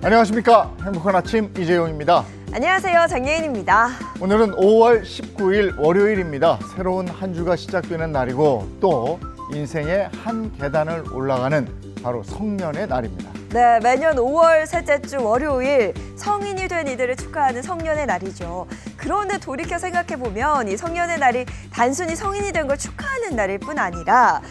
안녕하십니까. 행복한 아침 이재용입니다. 안녕하세요. 장예인입니다. 오늘은 5월 19일 월요일입니다. 새로운 한 주가 시작되는 날이고 또 인생의 한 계단을 올라가는 바로 성년의 날입니다. 네, 매년 5월 셋째 주 월요일 성인이 된 이들을 축하하는 성년의 날이죠. 그런데 돌이켜 생각해보면 이 성년의 날이 단순히 성인이 된 걸 축하하는 날일 뿐 아니라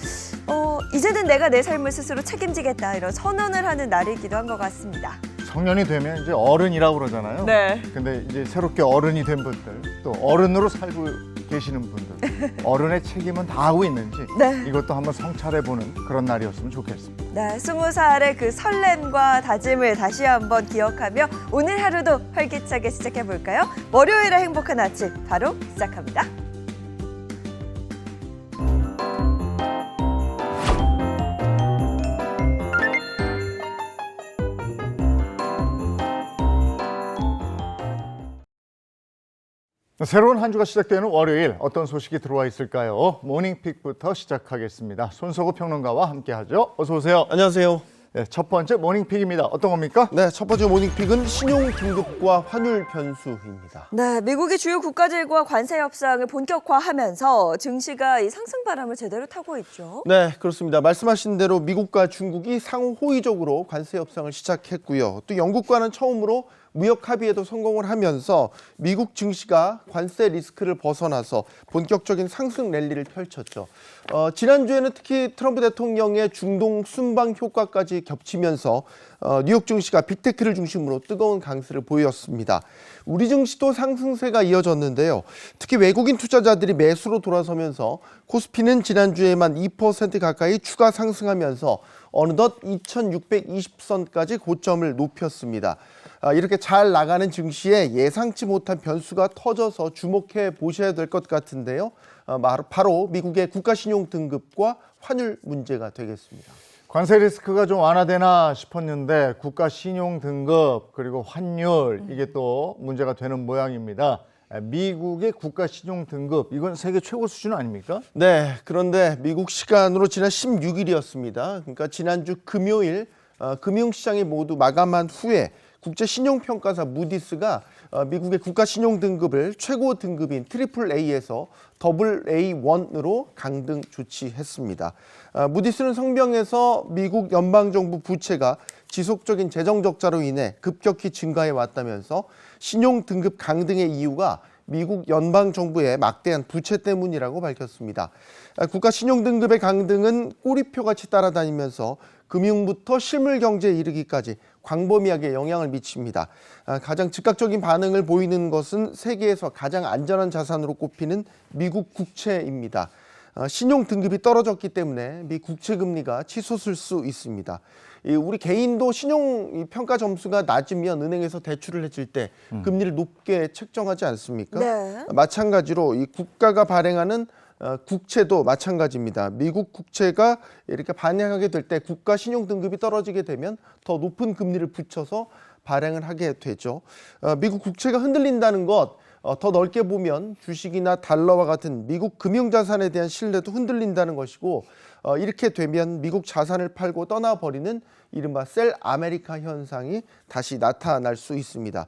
이제는 내가 내 삶을 스스로 책임지겠다 이런 선언을 하는 날이기도 한 것 같습니다. 성년이 되면 이제 어른이라고 그러잖아요. 네. 근데 이제 새롭게 어른이 된 분들, 또 어른으로 살고 계시는 분들, 어른의 책임은 다 하고 있는지 네. 이것도 한번 성찰해보는 그런 날이었으면 좋겠습니다. 네, 20살의 그 설렘과 다짐을 다시 한번 기억하며 오늘 하루도 활기차게 시작해볼까요? 월요일의 행복한 아침 바로 시작합니다. 새로운 한 주가 시작되는 월요일 어떤 소식이 들어와 있을까요? 모닝픽부터 시작하겠습니다. 손석구 평론가와 함께하죠. 어서 오세요. 안녕하세요. 네, 첫 번째 모닝픽입니다. 어떤 겁니까? 네, 첫 번째 모닝픽은 신용 등급과 환율 변수입니다. 네, 미국의 주요 국가들과 관세 협상을 본격화하면서 증시가 이 상승 바람을 제대로 타고 있죠. 네, 그렇습니다. 말씀하신 대로 미국과 중국이 상호 호의적으로 관세 협상을 시작했고요. 또 영국과는 처음으로 무역 합의에도 성공을 하면서 미국 증시가 관세 리스크를 벗어나서 본격적인 상승 랠리를 펼쳤죠. 지난주에는 특히 트럼프 대통령의 중동 순방 효과까지 겹치면서 뉴욕 증시가 빅테크를 중심으로 뜨거운 강세를 보였습니다. 우리 증시도 상승세가 이어졌는데요. 특히 외국인 투자자들이 매수로 돌아서면서 코스피는 지난주에만 2% 가까이 추가 상승하면서 어느덧 2620선까지 고점을 높였습니다. 이렇게 잘 나가는 증시에 예상치 못한 변수가 터져서 주목해 보셔야 될 것 같은데요. 바로 미국의 국가신용 등급과 환율 문제가 되겠습니다. 관세 리스크가 좀 완화되나 싶었는데 국가신용 등급 그리고 환율 이게 또 문제가 되는 모양입니다. 미국의 국가신용 등급 이건 세계 최고 수준 아닙니까? 네, 그런데 미국 시간으로 지난 16일이었습니다. 그러니까 지난주 금요일 금융시장이 모두 마감한 후에 국제신용평가사 무디스가 미국의 국가신용등급을 최고 등급인 트리플 A에서 더블 A1으로 강등 조치했습니다. 무디스는 성명에서 미국 연방정부 부채가 지속적인 재정적자로 인해 급격히 증가해 왔다면서 신용등급 강등의 이유가 미국 연방정부의 막대한 부채 때문이라고 밝혔습니다. 국가신용등급의 강등은 꼬리표같이 따라다니면서 금융부터 실물경제에 이르기까지 광범위하게 영향을 미칩니다. 가장 즉각적인 반응을 보이는 것은 세계에서 가장 안전한 자산으로 꼽히는 미국 국채입니다. 신용 등급이 떨어졌기 때문에 미 국채 금리가 치솟을 수 있습니다. 우리 개인도 신용 평가 점수가 낮으면 은행에서 대출을 해줄 때 금리를 높게 책정하지 않습니까? 네. 마찬가지로 이 국가가 발행하는 국채도 마찬가지입니다. 미국 국채가 이렇게 반영하게 될 때 국가 신용 등급이 떨어지게 되면 더 높은 금리를 붙여서 발행을 하게 되죠. 미국 국채가 흔들린다는 것, 더 넓게 보면 주식이나 달러와 같은 미국 금융자산에 대한 신뢰도 흔들린다는 것이고 이렇게 되면 미국 자산을 팔고 떠나버리는 이른바 셀 아메리카 현상이 다시 나타날 수 있습니다.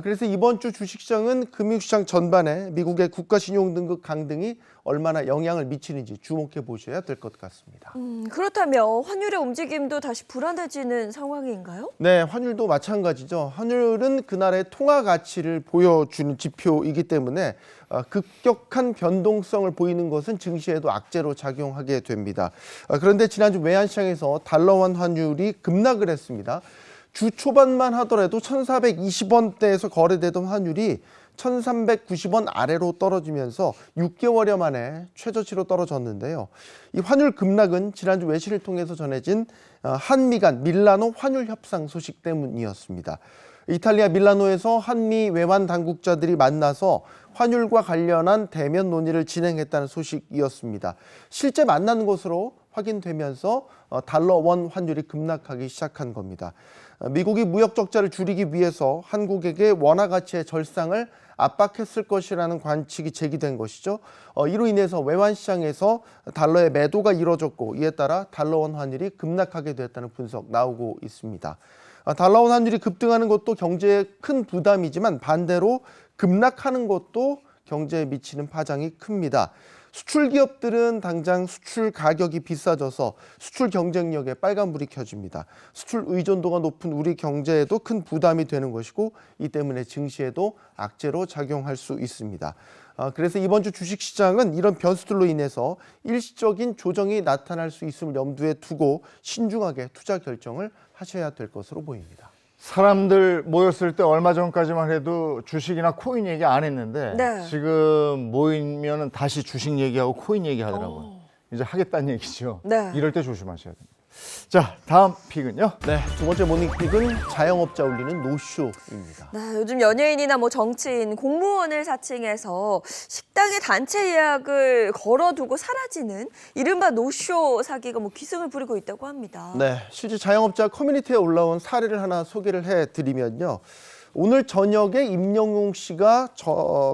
그래서 이번 주 주식시장은 금융시장 전반에 미국의 국가신용등급 강등이 얼마나 영향을 미치는지 주목해 보셔야 될 것 같습니다. 그렇다면 환율의 움직임도 다시 불안해지는 상황인가요? 네, 환율도 마찬가지죠. 환율은 그날의 통화 가치를 보여주는 지표이기 때문에 급격한 변동성을 보이는 것은 증시에도 악재로 작용하게 됩니다. 그런데 지난주 외환시장에서 달러원 환율이 급락을 했습니다. 주 초반만 하더라도 1,420원대에서 거래되던 환율이 1,390원 아래로 떨어지면서 6개월여 만에 최저치로 떨어졌는데요. 이 환율 급락은 지난주 외신을 통해서 전해진 한미 간 밀라노 환율 협상 소식 때문이었습니다. 이탈리아 밀라노에서 한미 외환 당국자들이 만나서 환율과 관련한 대면 논의를 진행했다는 소식이었습니다. 실제 만난 것으로 확인되면서 달러 원 환율이 급락하기 시작한 겁니다. 미국이 무역 적자를 줄이기 위해서 한국에게 원화 가치의 절상을 압박했을 것이라는 관측이 제기된 것이죠. 이로 인해서 외환 시장에서 달러의 매도가 이뤄졌고 이에 따라 달러 원 환율이 급락하게 됐다는 분석 나오고 있습니다. 달러 원 환율이 급등하는 것도 경제에 큰 부담이지만 반대로 급락하는 것도 경제에 미치는 파장이 큽니다. 수출 기업들은 당장 수출 가격이 비싸져서 수출 경쟁력에 빨간불이 켜집니다. 수출 의존도가 높은 우리 경제에도 큰 부담이 되는 것이고 이 때문에 증시에도 악재로 작용할 수 있습니다. 그래서 이번 주 주식시장은 이런 변수들로 인해서 일시적인 조정이 나타날 수 있음을 염두에 두고 신중하게 투자 결정을 하셔야 될 것으로 보입니다. 사람들 모였을 때 얼마 전까지만 해도 주식이나 코인 얘기 안 했는데 네. 지금 모이면은 다시 주식 얘기하고 코인 얘기하더라고요. 이제 하겠다는 얘기죠. 네. 이럴 때 조심하셔야 됩니다. 자, 다음 픽은요. 네, 두 번째 모닝픽은 자영업자 울리는 노쇼입니다. 네, 요즘 연예인이나 뭐 정치인, 공무원을 사칭해서 식당에 단체 예약을 걸어두고 사라지는 이른바 노쇼 사기가 뭐 기승을 부리고 있다고 합니다. 네, 실제 자영업자 커뮤니티에 올라온 사례를 하나 소개를 해드리면요. 오늘 저녁에 임영웅 씨가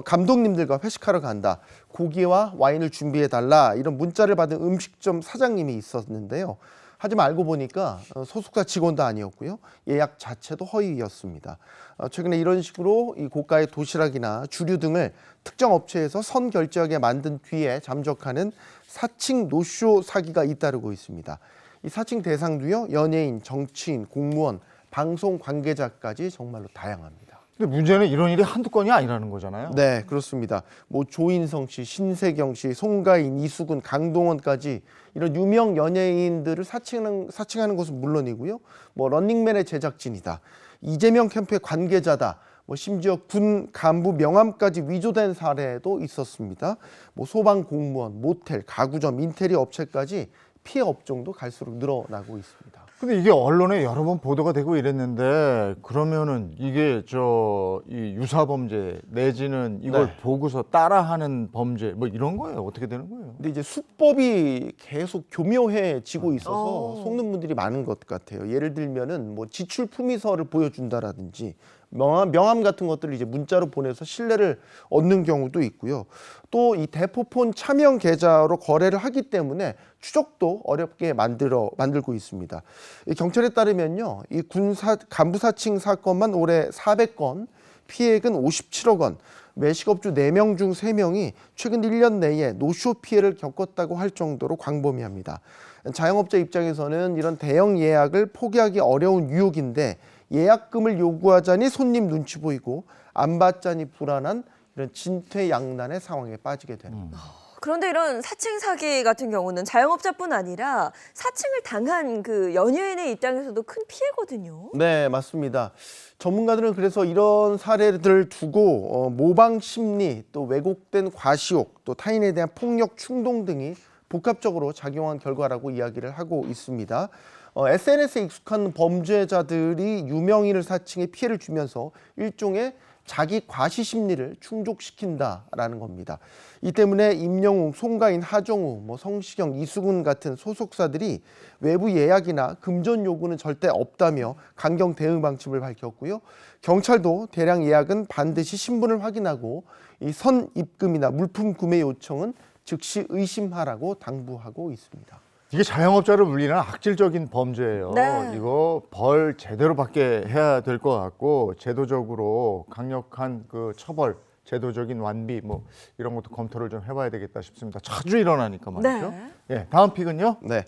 감독님들과 회식하러 간다. 고기와 와인을 준비해달라. 이런 문자를 받은 음식점 사장님이 있었는데요. 하지만 알고 보니까 소속사 직원도 아니었고요. 예약 자체도 허위였습니다. 최근에 이런 식으로 이 고가의 도시락이나 주류 등을 특정 업체에서 선결제하게 만든 뒤에 잠적하는 사칭 노쇼 사기가 잇따르고 있습니다. 이 사칭 대상도요. 연예인, 정치인, 공무원, 방송 관계자까지 정말로 다양합니다. 근데 문제는 이런 일이 한두 건이 아니라는 거잖아요. 네, 그렇습니다. 뭐 조인성 씨, 신세경 씨, 송가인, 이수근, 강동원까지 이런 유명 연예인들을 사칭하는 것은 물론이고요. 뭐 런닝맨의 제작진이다, 이재명 캠프의 관계자다, 뭐 심지어 군 간부 명함까지 위조된 사례도 있었습니다. 뭐 소방 공무원, 모텔, 가구점, 인테리어 업체까지 피해 업종도 갈수록 늘어나고 있습니다. 근데 이게 언론에 여러 번 보도가 되고 이랬는데 그러면은 이게 이 유사 범죄 내지는 이걸 네. 보고서 따라하는 범죄 뭐 이런 거예요? 어떻게 되는 거예요? 근데 이제 수법이 계속 교묘해지고 있어서 속는 분들이 많은 것 같아요. 예를 들면은 뭐 지출 품위서를 보여준다라든지 명함 같은 것들을 이제 문자로 보내서 신뢰를 얻는 경우도 있고요. 또 이 대포폰 차명 계좌로 거래를 하기 때문에 추적도 어렵게 만들고 있습니다. 이 경찰에 따르면요, 이 간부 사칭 사건만 올해 400건, 피해액은 57억 원. 매식업주 4명 중 3명이 최근 1년 내에 노쇼 피해를 겪었다고 할 정도로 광범위합니다. 자영업자 입장에서는 이런 대형 예약을 포기하기 어려운 유혹인데 예약금을 요구하자니 손님 눈치 보이고 안 받자니 불안한 이런 진퇴양난의 상황에 빠지게 되는 거죠. 그런데 이런 사칭 사기 같은 경우는 자영업자뿐 아니라 사칭을 당한 그 연예인의 입장에서도 큰 피해거든요. 네, 맞습니다. 전문가들은 그래서 이런 사례들을 두고 모방 심리, 또 왜곡된 과시욕, 또 타인에 대한 폭력, 충동 등이 복합적으로 작용한 결과라고 이야기를 하고 있습니다. SNS에 익숙한 범죄자들이 유명인을 사칭해 피해를 주면서 일종의 자기 과시 심리를 충족시킨다라는 겁니다. 이 때문에 임영웅, 송가인, 하정우, 성시경, 이수근 같은 소속사들이 외부 예약이나 금전 요구는 절대 없다며 강경 대응 방침을 밝혔고요. 경찰도 대량 예약은 반드시 신분을 확인하고 이 선입금이나 물품 구매 요청은 즉시 의심하라고 당부하고 있습니다. 이게 자영업자를 물리는 악질적인 범죄예요. 네. 이거 벌 제대로 받게 해야 될 것 같고 제도적으로 강력한 그 처벌, 제도적인 완비 뭐 이런 것도 검토를 좀 해봐야 되겠다 싶습니다. 자주 일어나니까 말이죠. 네. 예, 다음 픽은요. 네,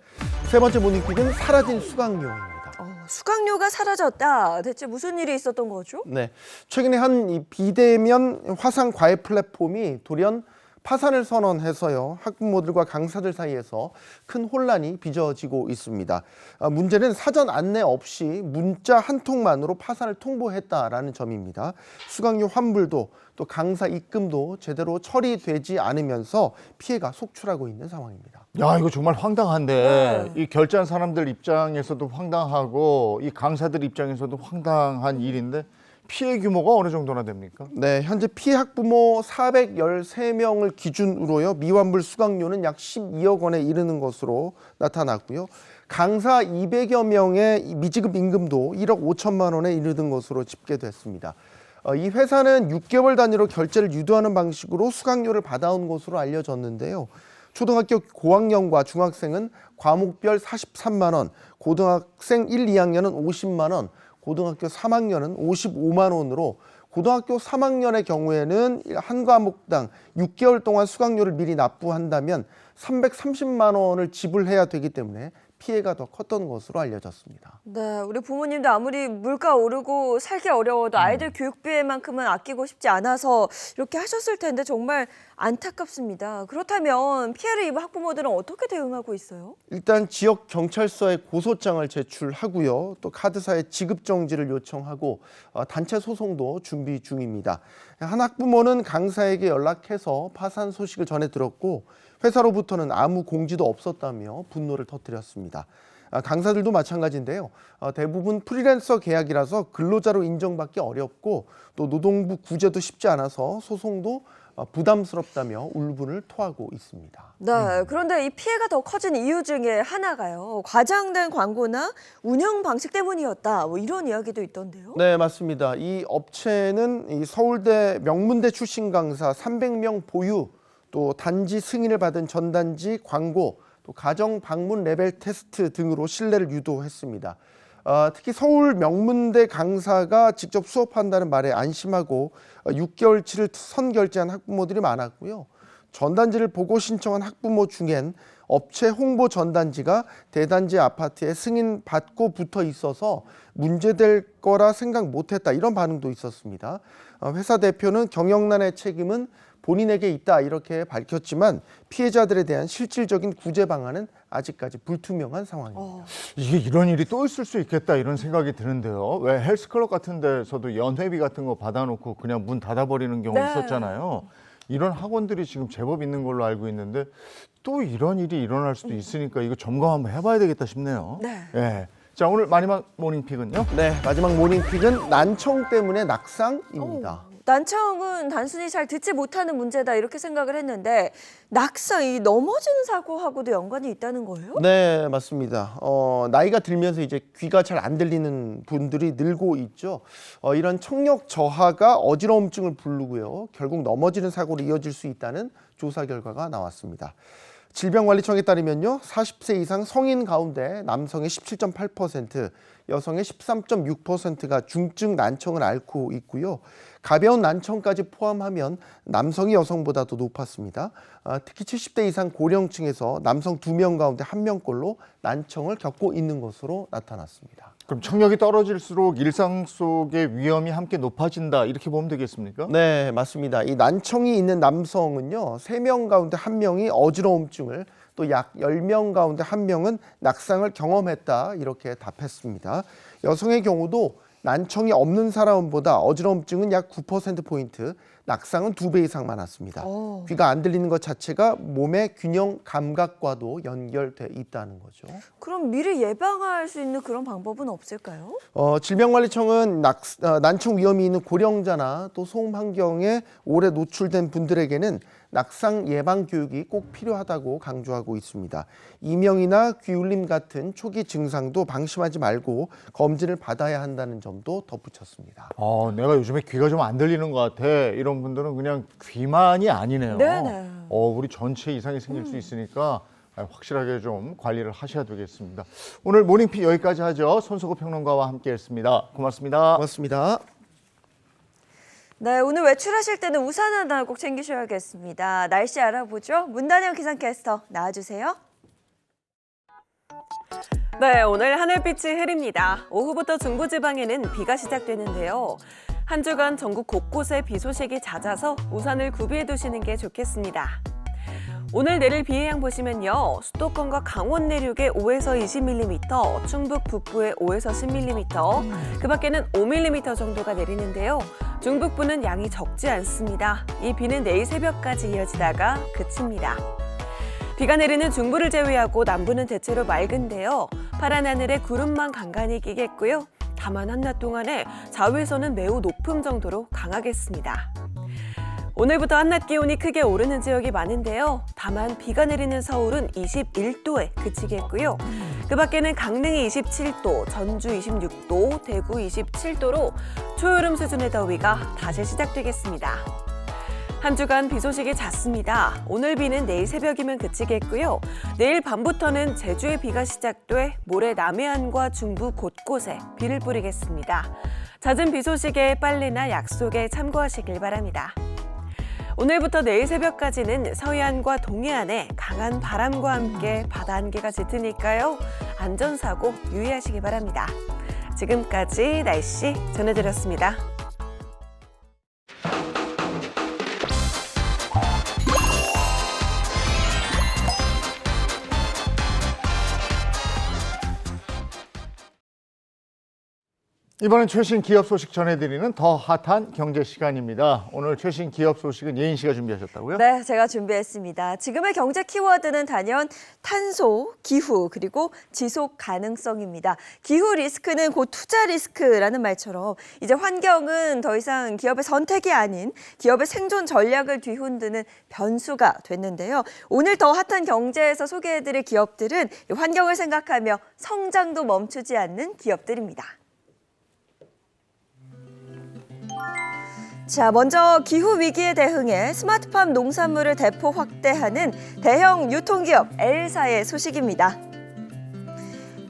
세 번째 모닝픽은 사라진 수강료입니다. 수강료가 사라졌다. 대체 무슨 일이 있었던 거죠? 네, 최근에 한 이 비대면 화상 과외 플랫폼이 돌연 파산을 선언해서요, 학부모들과 강사들 사이에서 큰 혼란이 빚어지고 있습니다. 문제는 사전 안내 없이 문자 한 통만으로 파산을 통보했다라는 점입니다. 수강료 환불도 또 강사 입금도 제대로 처리되지 않으면서 피해가 속출하고 있는 상황입니다. 야, 이거 정말 황당한데 이 결제한 사람들 입장에서도 황당하고 이 강사들 입장에서도 황당한 일인데 피해 규모가 어느 정도나 됩니까? 네, 현재 피해 학부모 413명을 기준으로요. 미완불 수강료는 약 12억 원에 이르는 것으로 나타났고요. 강사 200여 명의 미지급 임금도 1억 5천만 원에 이르는 것으로 집계됐습니다. 이 회사는 6개월 단위로 결제를 유도하는 방식으로 수강료를 받아온 것으로 알려졌는데요. 초등학교 고학년과 중학생은 과목별 43만 원, 고등학생 1, 2학년은 50만 원, 고등학교 3학년은 55만 원으로 고등학교 3학년의 경우에는 한 과목당 6개월 동안 수강료를 미리 납부한다면 330만 원을 지불해야 되기 때문에 피해가 더 컸던 것으로 알려졌습니다. 네, 우리 부모님도 아무리 물가 오르고 살기 어려워도 아이들 교육비에만큼은 아끼고 싶지 않아서 이렇게 하셨을 텐데 정말 안타깝습니다. 그렇다면 피해를 입은 학부모들은 어떻게 대응하고 있어요? 일단 지역 경찰서에 고소장을 제출하고요. 또 카드사에 지급 정지를 요청하고 단체 소송도 준비 중입니다. 한 학부모는 강사에게 연락해서 파산 소식을 전해 들었고 회사로부터는 아무 공지도 없었다며 분노를 터뜨렸습니다. 강사들도 마찬가지인데요. 대부분 프리랜서 계약이라서 근로자로 인정받기 어렵고 또 노동부 구제도 쉽지 않아서 소송도 부담스럽다며 울분을 토하고 있습니다. 네, 그런데 이 피해가 더 커진 이유 중에 하나가요. 과장된 광고나 운영 방식 때문이었다. 뭐 이런 이야기도 있던데요. 네, 맞습니다. 이 업체는 이 서울대 명문대 출신 강사 300명 보유, 또 단지 승인을 받은 전단지 광고, 또 가정 방문 레벨 테스트 등으로 신뢰를 유도했습니다. 특히 서울 명문대 강사가 직접 수업한다는 말에 안심하고 6개월치를 선결제한 학부모들이 많았고요. 전단지를 보고 신청한 학부모 중엔 업체 홍보 전단지가 대단지 아파트에 승인 받고 붙어 있어서 문제될 거라 생각 못했다, 이런 반응도 있었습니다. 회사 대표는 경영난의 책임은 본인에게 있다, 이렇게 밝혔지만 피해자들에 대한 실질적인 구제 방안은 아직까지 불투명한 상황입니다. 이게 이런 일이 또 있을 수 있겠다 이런 생각이 드는데요. 왜 헬스클럽 같은 데서도 연회비 같은 거 받아놓고 그냥 문 닫아버리는 경우 네. 있었잖아요. 이런 학원들이 지금 제법 있는 걸로 알고 있는데 또 이런 일이 일어날 수도 있으니까 이거 점검 한번 해봐야 되겠다 싶네요. 네. 예. 자, 오늘 마지막 모닝픽은요? 네, 마지막 모닝픽은 난청 때문에 낙상입니다. 난청은 단순히 잘 듣지 못하는 문제다 이렇게 생각을 했는데 낙상, 이 넘어지는 사고하고도 연관이 있다는 거예요? 네, 맞습니다. 나이가 들면서 이제 귀가 잘 안 들리는 분들이 늘고 있죠. 이런 청력 저하가 어지러움증을 부르고요. 결국 넘어지는 사고로 이어질 수 있다는 조사 결과가 나왔습니다. 질병관리청에 따르면요, 40세 이상 성인 가운데 남성의 17.8%, 여성의 13.6%가 중증 난청을 앓고 있고요. 가벼운 난청까지 포함하면 남성이 여성보다도 높았습니다. 특히 70대 이상 고령층에서 남성 2명 가운데 1명꼴로 난청을 겪고 있는 것으로 나타났습니다. 그럼 청력이 떨어질수록 일상 속의 위험이 함께 높아진다 이렇게 보면 되겠습니까? 네, 맞습니다. 이 난청이 있는 남성은요, 3명 가운데 1명이 어지러움증을, 또 약 10명 가운데 1명은 낙상을 경험했다, 이렇게 답했습니다. 여성의 경우도 난청이 없는 사람보다 어지러움증은 약 9%포인트, 낙상은 2배 이상 많았습니다. 귀가 안 들리는 것 자체가 몸의 균형 감각과도 연결돼 있다는 거죠. 그럼 미리 예방할 수 있는 그런 방법은 없을까요? 질병관리청은 난청 위험이 있는 고령자나 또 소음 환경에 오래 노출된 분들에게는 낙상 예방 교육이 꼭 필요하다고 강조하고 있습니다. 이명이나 귀울림 같은 초기 증상도 방심하지 말고 검진을 받아야 한다는 점도 덧붙였습니다. 내가 요즘에 귀가 좀 안 들리는 것 같아. 이런 분들은 그냥 귀만이 아니네요. 네네. 우리 전체 이상이 생길 수 있으니까 확실하게 좀 관리를 하셔야 되겠습니다. 오늘 모닝픽 여기까지 하죠. 손석구 평론가와 함께했습니다. 고맙습니다. 고맙습니다. 네, 오늘 외출하실 때는 우산 하나 꼭 챙기셔야겠습니다. 날씨 알아보죠. 문단영 기상캐스터 나와주세요. 네, 오늘 하늘빛이 흐립니다. 오후부터 중부지방에는 비가 시작되는데요. 한 주간 전국 곳곳에 비 소식이 잦아서 우산을 구비해 두시는 게 좋겠습니다. 오늘 내릴 비의 양 보시면요. 수도권과 강원 내륙에 5에서 20mm, 충북 북부에 5에서 10mm, 그 밖에는 5mm 정도가 내리는데요. 중북부는 양이 적지 않습니다. 이 비는 내일 새벽까지 이어지다가 그칩니다. 비가 내리는 중부를 제외하고 남부는 대체로 맑은데요. 파란 하늘에 구름만 간간히 끼겠고요. 다만 한낮 동안에 자외선은 매우 높음 정도로 강하겠습니다. 오늘부터 한낮 기온이 크게 오르는 지역이 많은데요. 다만 비가 내리는 서울은 21도에 그치겠고요. 그 밖에는 강릉이 27도, 전주 26도, 대구 27도로 초여름 수준의 더위가 다시 시작되겠습니다. 한 주간 비 소식이 잦습니다. 오늘 비는 내일 새벽이면 그치겠고요. 내일 밤부터는 제주에 비가 시작돼 모레 남해안과 중부 곳곳에 비를 뿌리겠습니다. 잦은 비 소식에 빨래나 약속에 참고하시길 바랍니다. 오늘부터 내일 새벽까지는 서해안과 동해안에 강한 바람과 함께 바다 안개가 짙으니까요. 안전사고 유의하시기 바랍니다. 지금까지 날씨 전해드렸습니다. 이번엔 최신 기업 소식 전해드리는 더 핫한 경제 시간입니다. 오늘 최신 기업 소식은 예인 씨가 준비하셨다고요? 네, 제가 준비했습니다. 지금의 경제 키워드는 단연 탄소, 기후, 그리고 지속 가능성입니다. 기후 리스크는 곧 투자 리스크라는 말처럼 이제 환경은 더 이상 기업의 선택이 아닌 기업의 생존 전략을 뒤흔드는 변수가 됐는데요. 오늘 더 핫한 경제에서 소개해드릴 기업들은 환경을 생각하며 성장도 멈추지 않는 기업들입니다. 자, 먼저 기후 위기에 대응해 스마트팜 농산물을 대폭 확대하는 대형 유통기업 L사의 소식입니다.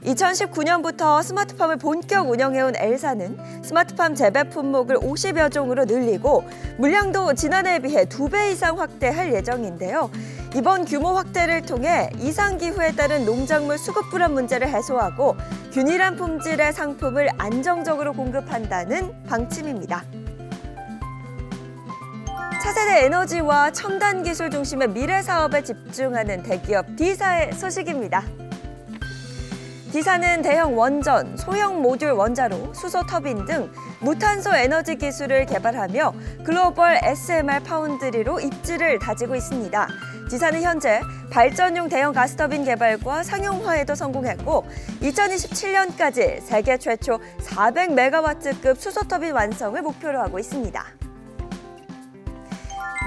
2019년부터 스마트팜을 본격 운영해온 L사는 스마트팜 재배 품목을 50여 종으로 늘리고 물량도 지난해에 비해 2배 이상 확대할 예정인데요. 이번 규모 확대를 통해 이상기후에 따른 농작물 수급 불안 문제를 해소하고 균일한 품질의 상품을 안정적으로 공급한다는 방침입니다. 차세대 에너지와 첨단 기술 중심의 미래 사업에 집중하는 대기업 D사의 소식입니다. D사는 대형 원전, 소형 모듈 원자로, 수소 터빈 등 무탄소 에너지 기술을 개발하며 글로벌 SMR 파운드리로 입지를 다지고 있습니다. D사는 현재 발전용 대형 가스터빈 개발과 상용화에도 성공했고 2027년까지 세계 최초 400메가와트급 수소터빈 완성을 목표로 하고 있습니다.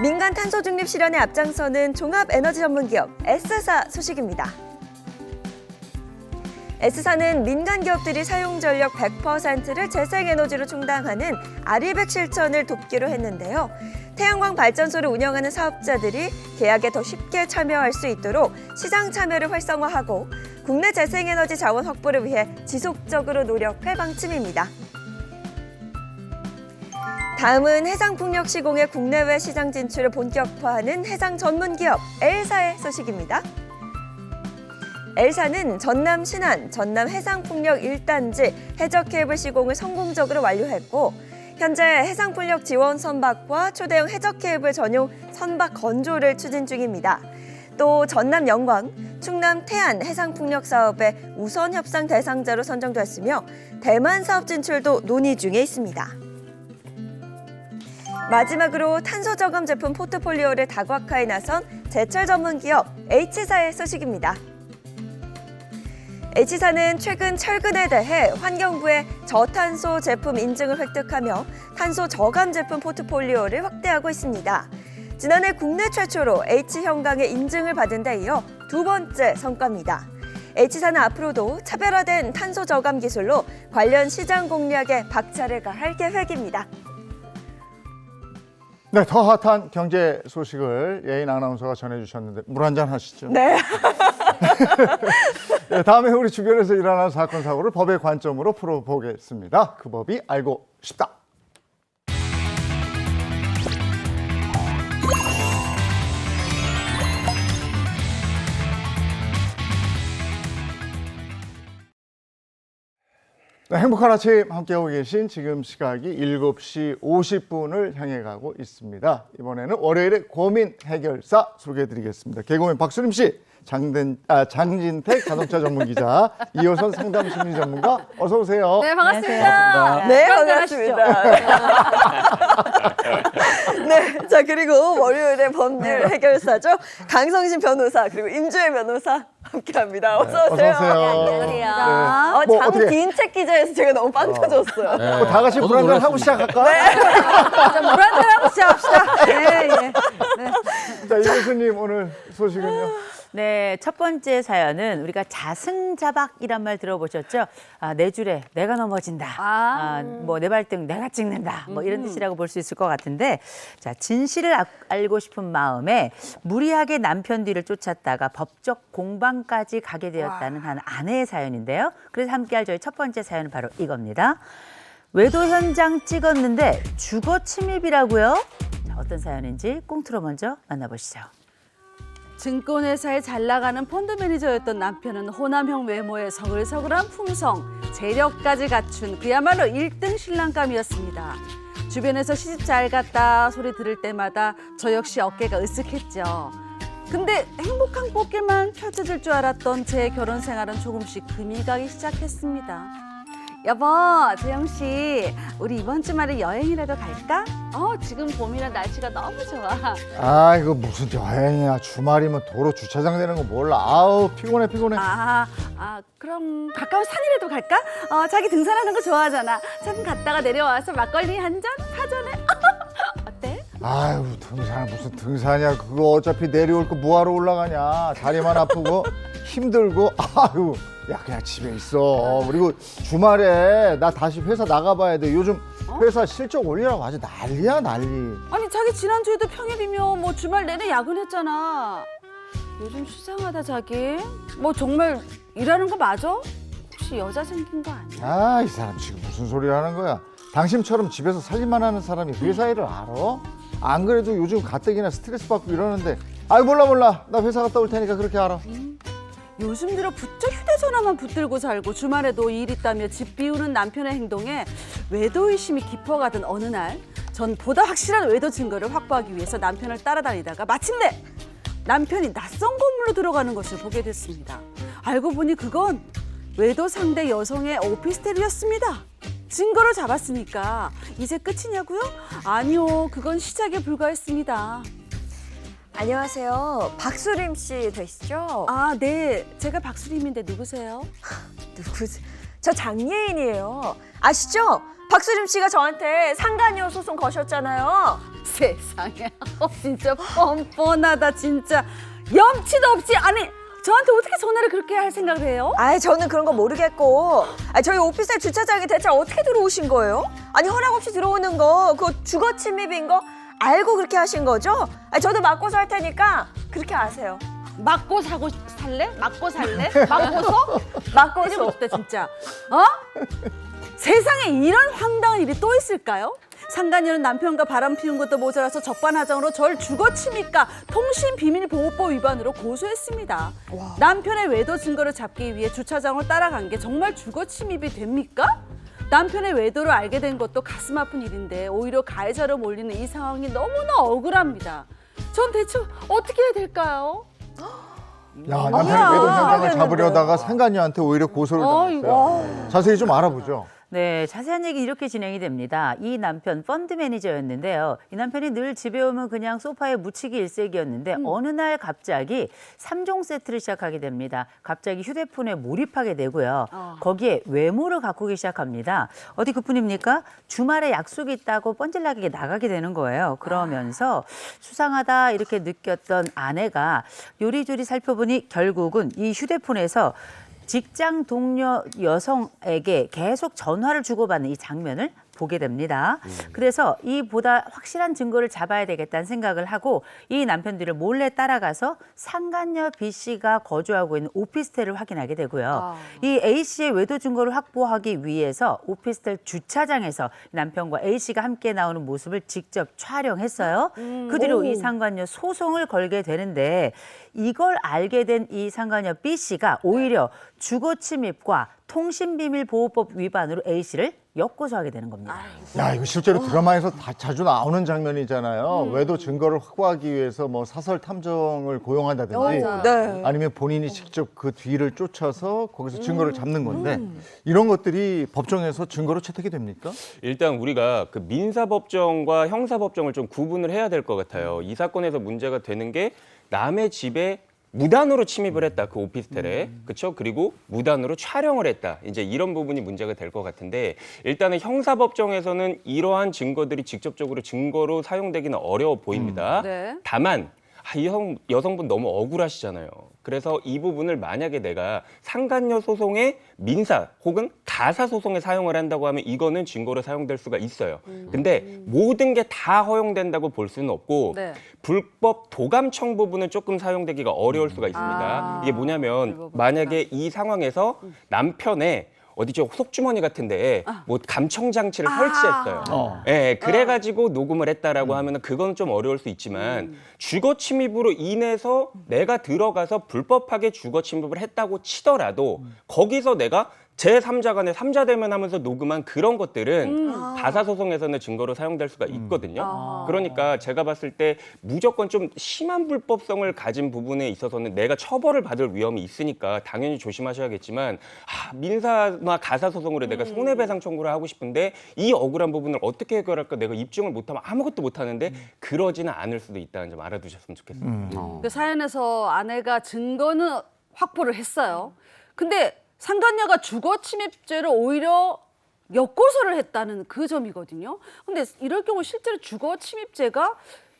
민간 탄소 중립 실현에 앞장서는 종합 에너지 전문 기업 S사 소식입니다. S사는 민간 기업들이 사용 전력 100%를 재생에너지로 충당하는 아리백 실천을 돕기로 했는데요. 태양광 발전소를 운영하는 사업자들이 계약에 더 쉽게 참여할 수 있도록 시장 참여를 활성화하고 국내 재생에너지 자원 확보를 위해 지속적으로 노력할 방침입니다. 다음은 해상풍력 시공의 국내외 시장 진출을 본격화하는 해상 전문 기업 L사의 소식입니다. L사는 전남 신안, 전남 해상풍력 1단지 해저 케이블 시공을 성공적으로 완료했고 현재 해상풍력 지원 선박과 초대형 해저 케이블 전용 선박 건조를 추진 중입니다. 또 전남 영광, 충남 태안 해상풍력 사업의 우선 협상 대상자로 선정됐으며 대만 사업 진출도 논의 중에 있습니다. 마지막으로 탄소 저감 제품 포트폴리오를 다각화에 나선 제철 전문 기업 H사의 소식입니다. H사는 최근 철근에 대해 환경부의 저탄소 제품 인증을 획득하며 탄소 저감 제품 포트폴리오를 확대하고 있습니다. 지난해 국내 최초로 H형광의 인증을 받은 데 이어 두 번째 성과입니다. H사는 앞으로도 차별화된 탄소 저감 기술로 관련 시장 공략에 박차를 가할 계획입니다. 네, 더 핫한 경제 소식을 예인 아나운서가 전해주셨는데 물 한잔 하시죠. 네. 네, 다음에 우리 주변에서 일어나는 사건 사고를 법의 관점으로 풀어보겠습니다. 그 법이 알고 싶다. 네, 행복한 아침 함께하고 계신 지금 시각이 7시 50분을 향해 가고 있습니다. 이번에는 월요일의 고민 해결사 소개해드리겠습니다. 개그맨 박수림 씨, 장진택 자동차 전문 기자, 이호선 상담 심리 전문가, 어서 오세요. 네, 반갑습니다. 네, 반갑습니다. 네, 자 그리고 월요일에 법률 해결사죠. 강성신 변호사 그리고 임주혜 변호사 함께합니다. 어서 오세요. 어서 오세요. 안녕하세요. 뭐 장 어떻게- 비인책 기자에서 제가 너무 빵 터졌어요. 뭐 다 같이 불 한잔 하고 시작할까? 자, 물 한잔 하고 시작합시다. 예, 예. 자, 이 교수님 오늘 소식은요? 네, 첫 번째 사연은 우리가 자승자박이란 말 들어보셨죠? 내 줄에 내가 넘어진다. 뭐 내 발등 내가 찍는다. 뭐 이런 뜻이라고 볼 수 있을 것 같은데, 자, 진실을 알고 싶은 마음에 무리하게 남편 뒤를 쫓았다가 법적 공방까지 가게 되었다는 한 아내의 사연인데요. 그래서 함께할 저희 첫 번째 사연은 바로 이겁니다. 외도 현장 찍었는데 주거 침입이라고요? 자, 어떤 사연인지 꽁트로 먼저 만나보시죠. 증권회사에 잘 나가는 펀드 매니저였던 남편은 호남형 외모에 서글서글한 품성, 재력까지 갖춘 그야말로 1등 신랑감이었습니다. 주변에서 시집 잘 갔다 소리 들을 때마다 저 역시 어깨가 으쓱했죠. 근데 행복한 꽃길만 펼쳐질 줄 알았던 제 결혼 생활은 조금씩 금이 가기 시작했습니다. 여보, 재영 씨, 우리 이번 주말에 여행이라도 갈까? 지금 봄이라 날씨가 너무 좋아. 아, 이거 무슨 여행이야. 주말이면 도로 주차장 되는 거 몰라. 아우, 피곤해. 그럼 가까운 산이라도 갈까? 자기 등산하는 거 좋아하잖아. 산 갔다가 내려와서 막걸리 한 잔 사전에. 어때? 아유, 등산 무슨 등산이야. 그거 어차피 내려올 거 뭐하러 올라가냐. 다리만 아프고 힘들고. 아유, 야 그냥 집에 있어. 그리고 주말에 나 다시 회사 나가봐야 돼. 요즘 회사 실적 올리라고 아주 난리야 난리. 아니 자기 지난주에도 평일이며 뭐 주말 내내 야근했잖아. 요즘 수상하다 자기. 뭐 정말 일하는 거 맞아? 혹시 여자 생긴 거 아니야? 아, 이 사람 지금 무슨 소리 하는 거야. 당신처럼 집에서 살림만 하는 사람이 회사 일을 알아? 안 그래도 요즘 가뜩이나 스트레스 받고 이러는데. 아유, 몰라. 나 회사 갔다 올 테니까 그렇게 알아. 요즘 들어 부쩍 휴대전화만 붙들고 살고 주말에도 일 있다며 집 비우는 남편의 행동에 외도 의심이 깊어가던 어느 날, 전 보다 확실한 외도 증거를 확보하기 위해서 남편을 따라다니다가 마침내 남편이 낯선 건물로 들어가는 것을 보게 됐습니다. 알고 보니 그건 외도 상대 여성의 오피스텔이었습니다. 증거를 잡았으니까 이제 끝이냐고요? 아니요, 그건 시작에 불과했습니다. 안녕하세요. 박수림 씨 되시죠? 아, 네, 제가 박수림인데 누구세요? 누구지? 저 장예인이에요. 아시죠? 박수림 씨가 저한테 상간녀 소송 거셨잖아요. 세상에, 진짜 뻔뻔하다 진짜. 염치도 없지. 아니, 저한테 어떻게 전화를 그렇게 할 생각을 해요? 아이, 저는 그런 거 모르겠고. 저희 오피스텔 주차장에 대체 어떻게 들어오신 거예요? 아니, 허락 없이 들어오는 거, 그거 주거 침입인 거 알고 그렇게 하신 거죠? 저도 맞고 살 테니까 그렇게 아세요. 맞고 사고 살래? 맞고 살래? 맞고서? 맞고서. 없다 진짜. 세상에 이런 황당한 일이 또 있을까요? 상간녀는 남편과 바람 피운 것도 모자라서 적반하장으로 절 주거 침입과 통신비밀보호법 위반으로 고소했습니다. 남편의 외도 증거를 잡기 위해 주차장을 따라간 게 정말 주거 침입이 됩니까? 남편의 외도를 알게 된 것도 가슴 아픈 일인데 오히려 가해자로 몰리는 이 상황이 너무나 억울합니다. 전 대체 어떻게 해야 될까요? 야, 남편이 외도 현장을 잡으려다가 상간녀한테 오히려 고소를 당했어요. 자세히 좀 알아보죠. 네, 자세한 얘기 이렇게 진행이 됩니다. 이 남편 펀드 매니저였는데요. 이 남편이 늘 집에 오면 그냥 소파에 묻히기 일색이었는데 어느 날 갑자기 3종 세트를 시작하게 됩니다. 갑자기 휴대폰에 몰입하게 되고요. 거기에 외모를 가꾸기 시작합니다. 어디 그뿐입니까? 주말에 약속이 있다고 뻔질나게 나가게 되는 거예요. 그러면서 수상하다 이렇게 느꼈던 아내가 요리조리 살펴보니 결국은 이 휴대폰에서 직장 동료 여성에게 계속 전화를 주고받는 이 장면을 보게 됩니다. 그래서 이 보다 확실한 증거를 잡아야 되겠다는 생각을 하고 이 남편들을 몰래 따라가서 상간녀 B 씨가 거주하고 있는 오피스텔을 확인하게 되고요. 이 A 씨의 외도 증거를 확보하기 위해서 오피스텔 주차장에서 남편과 A 씨가 함께 나오는 모습을 직접 촬영했어요. 그 뒤로 이 상간녀 소송을 걸게 되는데 이걸 알게 된 이 상간녀 B 씨가 오히려 주거 침입과 통신비밀보호법 위반으로 A씨를 역고소하게 되는 겁니다. 야, 이거 실제로 드라마에서 자주 나오는 장면이잖아요. 외도 증거를 확보하기 위해서 뭐 사설 탐정을 고용한다든지 네. 아니면 본인이 직접 그 뒤를 쫓아서 거기서 증거를 잡는 건데 이런 것들이 법정에서 증거로 채택이 됩니까? 일단 우리가 그 민사법정과 형사법정을 좀 구분을 해야 될 것 같아요. 이 사건에서 문제가 되는 게 남의 집에 무단으로 침입을 했다, 그 오피스텔에. 그렇죠? 그리고 무단으로 촬영을 했다. 이제 이런 부분이 문제가 될 것 같은데 일단은 형사법정에서는 이러한 증거들이 직접적으로 증거로 사용되기는 어려워 보입니다. 네. 다만 이 여성분 너무 억울하시잖아요. 그래서 이 부분을 만약에 내가 상간녀 소송의 민사 혹은 가사 소송에 사용을 한다고 하면 이거는 증거로 사용될 수가 있어요. 근데 모든 게 다 허용된다고 볼 수는 없고 네. 불법 도감청 부분은 조금 사용되기가 어려울 수가 있습니다. 이게 뭐냐면 만약에 이 상황에서 남편의 어디죠 속주머니 같은데 뭐 감청 장치를 설치했어요. 예, 그래가지고 녹음을 했다라고 하면은 그건 좀 어려울 수 있지만 주거 침입으로 인해서 내가 들어가서 불법하게 주거 침입을 했다고 치더라도 거기서 내가 제3자 간의 3자 대면하면서 녹음한 그런 것들은 가사소송에서는 증거로 사용될 수가 있거든요. 그러니까 제가 봤을 때 무조건 좀 심한 불법성을 가진 부분에 있어서는 내가 처벌을 받을 위험이 있으니까 당연히 조심하셔야겠지만 민사나 가사소송으로 내가 손해배상 청구를 하고 싶은데 이 억울한 부분을 어떻게 해결할까 내가 입증을 못하면 아무것도 못하는데 그러지는 않을 수도 있다는 점 알아두셨으면 좋겠습니다. 그 사연에서 아내가 증거는 확보를 했어요. 근데 상간녀가 주거 침입죄를 오히려 역고소를 했다는 그 점이거든요. 근데 이럴 경우 실제로 주거 침입죄가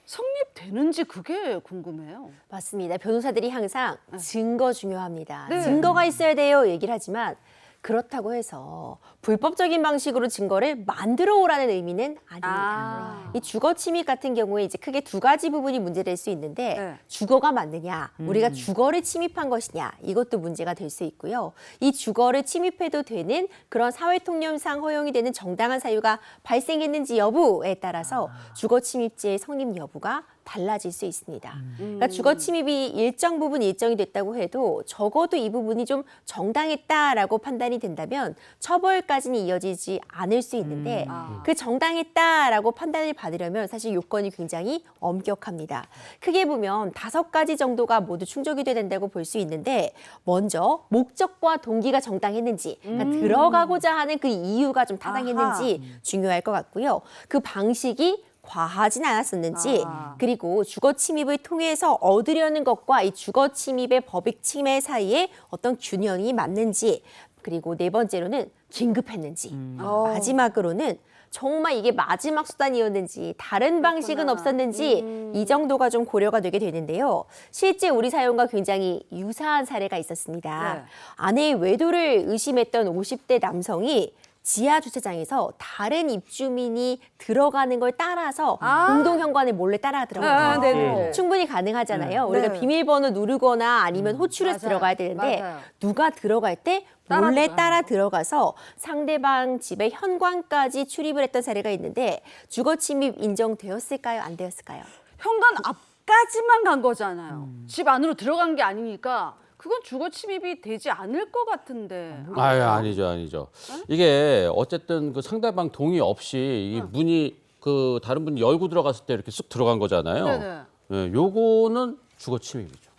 성립되는지 그게 궁금해요. 맞습니다. 변호사들이 항상 증거 중요합니다. 네. 증거가 있어야 돼요 얘기를 하지만 그렇다고 해서 불법적인 방식으로 증거를 만들어 오라는 의미는 아닙니다. 이 주거 침입 같은 경우에 이제 크게 두 가지 부분이 문제될 수 있는데 네. 주거가 맞느냐, 우리가 주거를 침입한 것이냐 이것도 문제가 될 수 있고요. 이 주거를 침입해도 되는 그런 사회통념상 허용이 되는 정당한 사유가 발생했는지 여부에 따라서 주거 침입죄의 성립 여부가 달라질 수 있습니다. 그러니까 주거 침입이 일정 부분 일정이 됐다고 해도 적어도 이 부분이 좀 정당했다라고 판단이 된다면 처벌까지는 이어지지 않을 수 있는데 그 정당했다라고 판단을 받으려면 사실 요건이 굉장히 엄격합니다. 크게 보면 5가지 정도가 모두 충족이 돼야 된다고 볼 수 있는데 먼저 목적과 동기가 정당했는지 그러니까 들어가고자 하는 그 이유가 좀 타당했는지 중요할 것 같고요. 그 방식이 과하진 않았었는지 그리고 주거 침입을 통해서 얻으려는 것과 이 주거 침입의 법익 침해 사이에 어떤 균형이 맞는지 그리고 네 번째로는 긴급했는지 마지막으로는 정말 이게 마지막 수단이었는지 다른 방식은 없었는지 이 정도가 좀 고려가 되게 되는데요. 실제 우리 사연과 굉장히 유사한 사례가 있었습니다. 네. 아내의 외도를 의심했던 50대 남성이 지하 주차장에서 다른 입주민이 들어가는 걸 따라서 공동 현관을 몰래 따라 들어가요. 네네. 충분히 가능하잖아요. 우리가 네. 비밀번호 누르거나 아니면 호출해서 맞아요. 들어가야 되는데 맞아요. 누가 들어갈 때 몰래 따라 들어가서 상대방 집의 현관까지 출입을 했던 사례가 있는데 주거 침입 인정되었을까요? 안 되었을까요? 현관 앞까지만 간 거잖아요. 집 안으로 들어간 게 아니니까 그건 주거 침입이 되지 않을 것 같은데. 아니죠. 이게 어쨌든 그 상대방 동의 없이 이 문이 그 다른 분이 열고 들어갔을 때 이렇게 쑥 들어간 거잖아요. 네네. 예, 요거는 주거 침입이죠.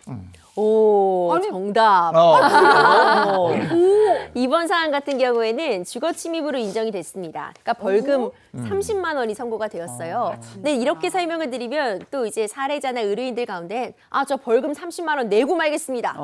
오, 아니, 정답. 이번 사안 같은 경우에는 주거 침입으로 인정이 됐습니다. 그러니까 벌금 30만 원이 선고가 되었어요. 근데 이렇게 설명을 드리면 또 이제 사례자나 의뢰인들 가운데 저 벌금 30만 원 내고 말겠습니다.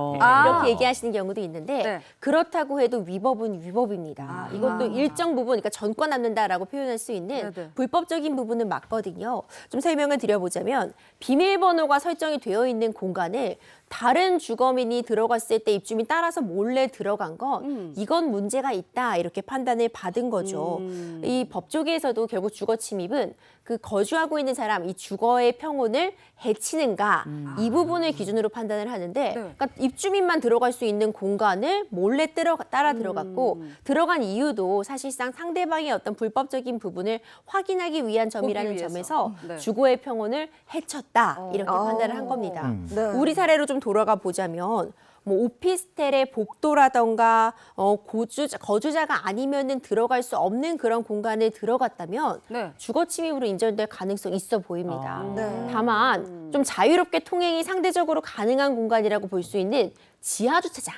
이렇게 얘기하시는 경우도 있는데 네. 그렇다고 해도 위법은 위법입니다. 이것도 일정 부분, 그러니까 전과 남는다라고 표현할 수 있는 네네. 불법적인 부분은 맞거든요. 좀 설명을 드려보자면 비밀번호가 설정이 되어 있는 공간을 다른 주거민이 들어갔을 때 입주민 따라서 몰래 들어간 건 이건 문제가 있다 이렇게 판단을 받은 거죠. 이 법조계에서도 결국 주거 침입은 그 거주하고 있는 사람 이 주거의 평온을 해치는가 이 부분을 기준으로 판단을 하는데 그러니까 입주민만 들어갈 수 있는 공간을 몰래 따라 들어갔고 들어간 이유도 사실상 상대방의 어떤 불법적인 부분을 확인하기 위한 점이라는 위해서. 점에서 네. 주거의 평온을 해쳤다 이렇게 판단을 한 겁니다. 네. 우리 사례로 좀 돌아가 보자면 뭐 오피스텔의 복도라던가 거주자가 아니면은 들어갈 수 없는 그런 공간에 들어갔다면 네. 주거 침입으로 인정될 가능성이 있어 보입니다. 네. 다만 좀 자유롭게 통행이 상대적으로 가능한 공간이라고 볼 수 있는 지하 주차장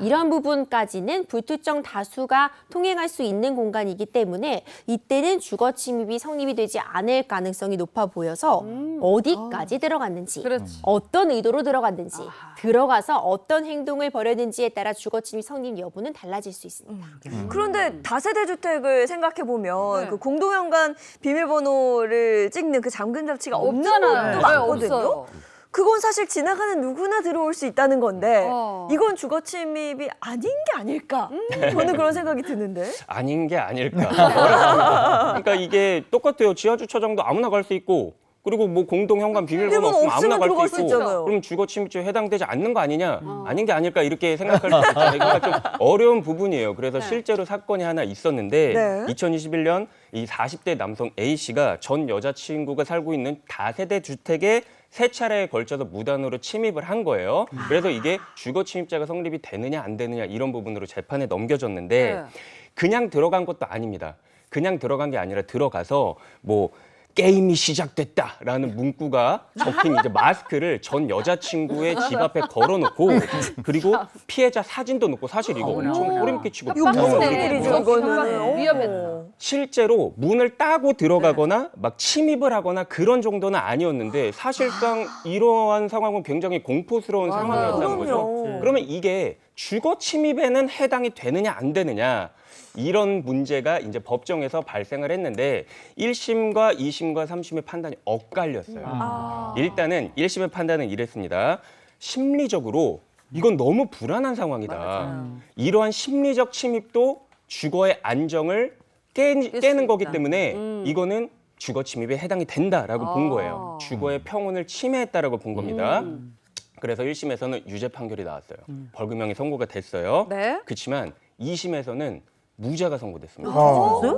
이런 부분까지는 불특정 다수가 통행할 수 있는 공간이기 때문에 이때는 주거 침입이 성립이 되지 않을 가능성이 높아 보여서 어디까지 들어갔는지 그렇지. 어떤 의도로 들어갔는지 들어가서 어떤 행동을 벌였는지에 따라 주거 침입 성립 여부는 달라질 수 있습니다. 그런데 다세대 주택을 생각해 보면 네. 그 공동현관 비밀번호를 찍는 그 잠금 장치가 없는 없잖아요. 곳도 네, 많거든요. 없어요. 그건 사실 지나가는 누구나 들어올 수 있다는 건데 어. 이건 주거 침입이 아닌 게 아닐까? 저는 그런 생각이 드는데. 아닌 게 아닐까. 어렵습니다. 그러니까 이게 똑같아요. 지하 주차장도 아무나 갈 수 있고, 그리고 뭐 공동 현관 비밀번호 없으면 아무나 갈 들어갈 수 수 있고, 있잖아요. 그럼 주거 침입죄에 해당되지 않는 거 아니냐? 아닌 게 아닐까 이렇게 생각할 수 있잖아요. 그러니까 좀 어려운 부분이에요. 그래서 실제로 사건이 하나 있었는데 네. 2021년 이 40대 남성 A 씨가 전 여자친구가 살고 있는 다세대 주택에 3차례에 걸쳐서 무단으로 침입을 한 거예요. 그래서 이게 주거 침입죄가 성립이 되느냐 안 되느냐 이런 부분으로 재판에 넘겨졌는데 네. 그냥 들어간 것도 아닙니다. 그냥 들어간 게 아니라 들어가서 뭐 게임이 시작됐다라는 문구가 적힌 이제 마스크를 전 여자친구의 집 앞에 걸어놓고 그리고 피해자 사진도 놓고 사실 이거 엄청 소름 끼치고 이거 무슨 빡세네. 일이죠, 이거는. 빡세. 위험했다. 실제로 문을 따고 들어가거나 막 침입을 하거나 그런 정도는 아니었는데 사실상 이러한 상황은 굉장히 공포스러운 상황이었다는 거죠. 그럼요. 그러면 이게 주거 침입에는 해당이 되느냐 안 되느냐 이런 문제가 이제 법정에서 발생을 했는데 1심과 2심과 3심의 판단이 엇갈렸어요. 일단은 1심의 판단은 이랬습니다. 심리적으로 이건 너무 불안한 상황이다. 이러한 심리적 침입도 주거의 안정을 깨는 거기 때문에 이거는 주거 침입에 해당이 된다라고 본 거예요. 주거의 평온을 침해했다라고 본 겁니다. 그래서 1심에서는 유죄 판결이 나왔어요. 벌금형이 선고가 됐어요. 네. 그렇지만 2심에서는 무죄가 선고됐습니다.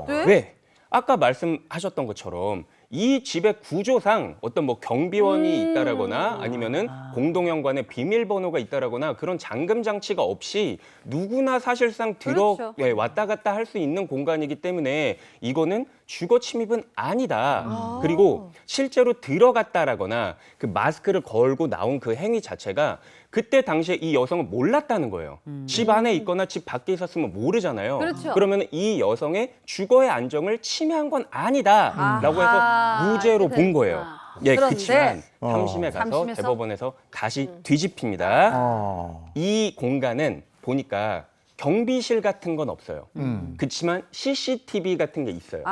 네? 왜? 아까 말씀하셨던 것처럼 이 집의 구조상 어떤 뭐 경비원이 있다라거나 아니면은 공동현관에 비밀번호가 있다라거나 그런 잠금 장치가 없이 누구나 사실상 그렇죠. 왔다 갔다 할 수 있는 공간이기 때문에 이거는 주거 침입은 아니다. 그리고 실제로 들어갔다라거나 그 마스크를 걸고 나온 그 행위 자체가 그때 당시에 이 여성은 몰랐다는 거예요. 집 안에 있거나 집 밖에 있었으면 모르잖아요. 그렇죠. 그러면 이 여성의 주거의 안정을 침해한 건 아니다라고 해서 무죄로 이렇게 본 거예요. 예, 그런데 그렇지만 3심에 가서 삼심에서? 대법원에서 다시 뒤집힙니다. 어. 이 공간은 보니까 경비실 같은 건 없어요. 그렇지만 CCTV 같은 게 있어요.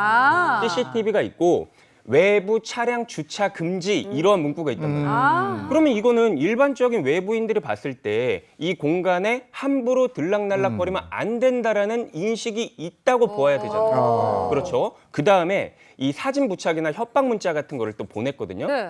CCTV가 있고 외부 차량 주차 금지 이러한 문구가 있단 말이에요. 그러면 이거는 일반적인 외부인들이 봤을 때 이 공간에 함부로 들락날락거리면 안 된다라는 인식이 있다고 보아야 되잖아요. 그렇죠. 그다음에 이 사진 부착이나 협박 문자 같은 거를 또 보냈거든요. 네.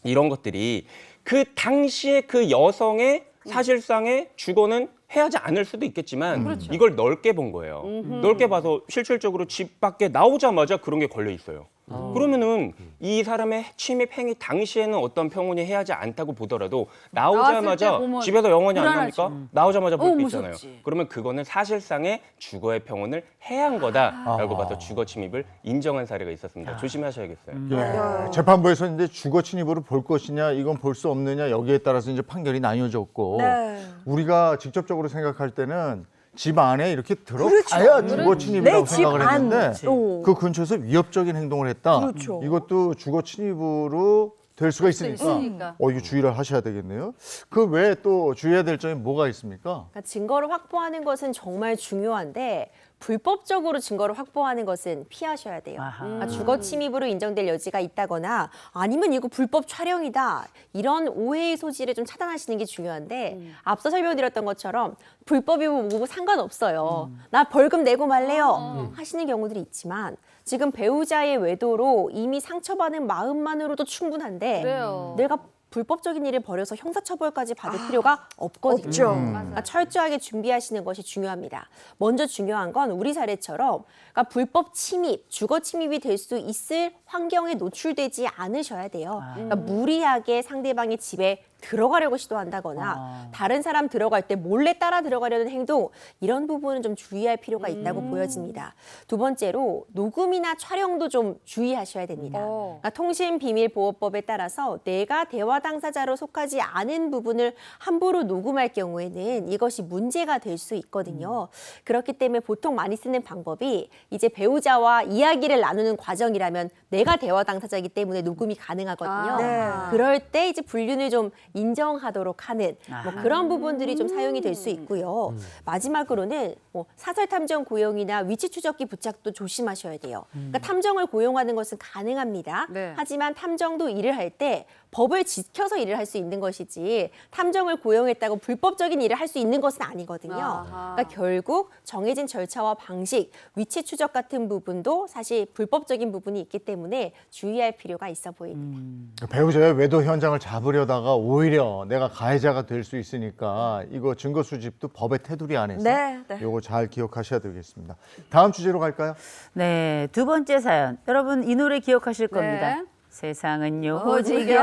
이런 것들이 그 당시에 그 여성의 사실상의 주거는 해야지 않을 수도 있겠지만 이걸 넓게 본 거예요. 넓게 봐서 실질적으로 집 밖에 나오자마자 그런 게 걸려 있어요. 그러면은 이 사람의 침입 행위 당시에는 어떤 평온이 해야지 않다고 보더라도 나오자마자 나왔을 때 보면 집에서 영원히 안 불안하지. 나오니까 나오자마자 볼 수 있잖아요. 무섭지. 그러면 그거는 사실상의 주거의 평온을 해한 거다라고 봐서 주거 침입을 인정한 사례가 있었습니다. 조심하셔야겠어요. 예. 재판부에서 이제 주거 침입으로 볼 것이냐, 이건 볼 수 없느냐 여기에 따라서 이제 판결이 나뉘어졌고 네. 우리가 직접적으로 생각할 때는 집 안에 이렇게 들어가야 주거 침입이라고 내 집 생각을 안. 했는데 오. 그 근처에서 위협적인 행동을 했다. 그렇죠. 이것도 주거 침입으로 될 수가 있으니까 이거 주의를 하셔야 되겠네요. 그 외에 또 주의해야 될 점이 뭐가 있습니까? 그러니까 증거를 확보하는 것은 정말 중요한데 불법적으로 증거를 확보하는 것은 피하셔야 돼요. 그러니까 주거 침입으로 인정될 여지가 있다거나 아니면 이거 불법 촬영이다 이런 오해의 소지를 좀 차단하시는 게 중요한데 앞서 설명드렸던 것처럼 불법이고 뭐고 상관없어요. 나 벌금 내고 말래요 하시는 경우들이 있지만 지금 배우자의 외도로 이미 상처받은 마음만으로도 충분한데 그래요. 내가 불법적인 일을 벌여서 형사처벌까지 받을 필요가 없거든요. 없죠. 그러니까 철저하게 준비하시는 것이 중요합니다. 먼저 중요한 건 우리 사례처럼 그러니까 불법 침입, 주거 침입이 될 수 있을 환경에 노출되지 않으셔야 돼요. 그러니까 무리하게 상대방의 집에 들어가려고 시도한다거나 다른 사람 들어갈 때 몰래 따라 들어가려는 행동, 이런 부분은 좀 주의할 필요가 있다고 보여집니다. 두 번째로 녹음이나 촬영도 좀 주의하셔야 됩니다. 그러니까 통신비밀보호법에 따라서 내가 대화 당사자로 속하지 않은 부분을 함부로 녹음할 경우에는 이것이 문제가 될 수 있거든요. 그렇기 때문에 보통 많이 쓰는 방법이 이제 배우자와 이야기를 나누는 과정이라면 내가 대화 당사자이기 때문에 녹음이 가능하거든요. 네. 그럴 때 이제 불륜을 좀 인정하도록 하는 뭐 그런 부분들이 좀 사용이 될 수 있고요. 마지막으로는 뭐 사설 탐정 고용이나 위치 추적기 부착도 조심하셔야 돼요. 그러니까 탐정을 고용하는 것은 가능합니다. 네. 하지만 탐정도 일을 할 때 법을 지켜서 일을 할 수 있는 것이지 탐정을 고용했다고 불법적인 일을 할 수 있는 것은 아니거든요. 아하. 그러니까 결국 정해진 절차와 방식, 위치 추적 같은 부분도 사실 불법적인 부분이 있기 때문에 주의할 필요가 있어 보입니다. 배우자의 외도 현장을 잡으려다가 오히려 내가 가해자가 될 수 있으니까 이거 증거 수집도 법의 테두리 안에서 네, 네. 이거 잘 기억하셔야 되겠습니다. 다음 주제로 갈까요? 네, 두 번째 사연. 여러분 이 노래 기억하실 겁니다. 네. 세상은 요지경,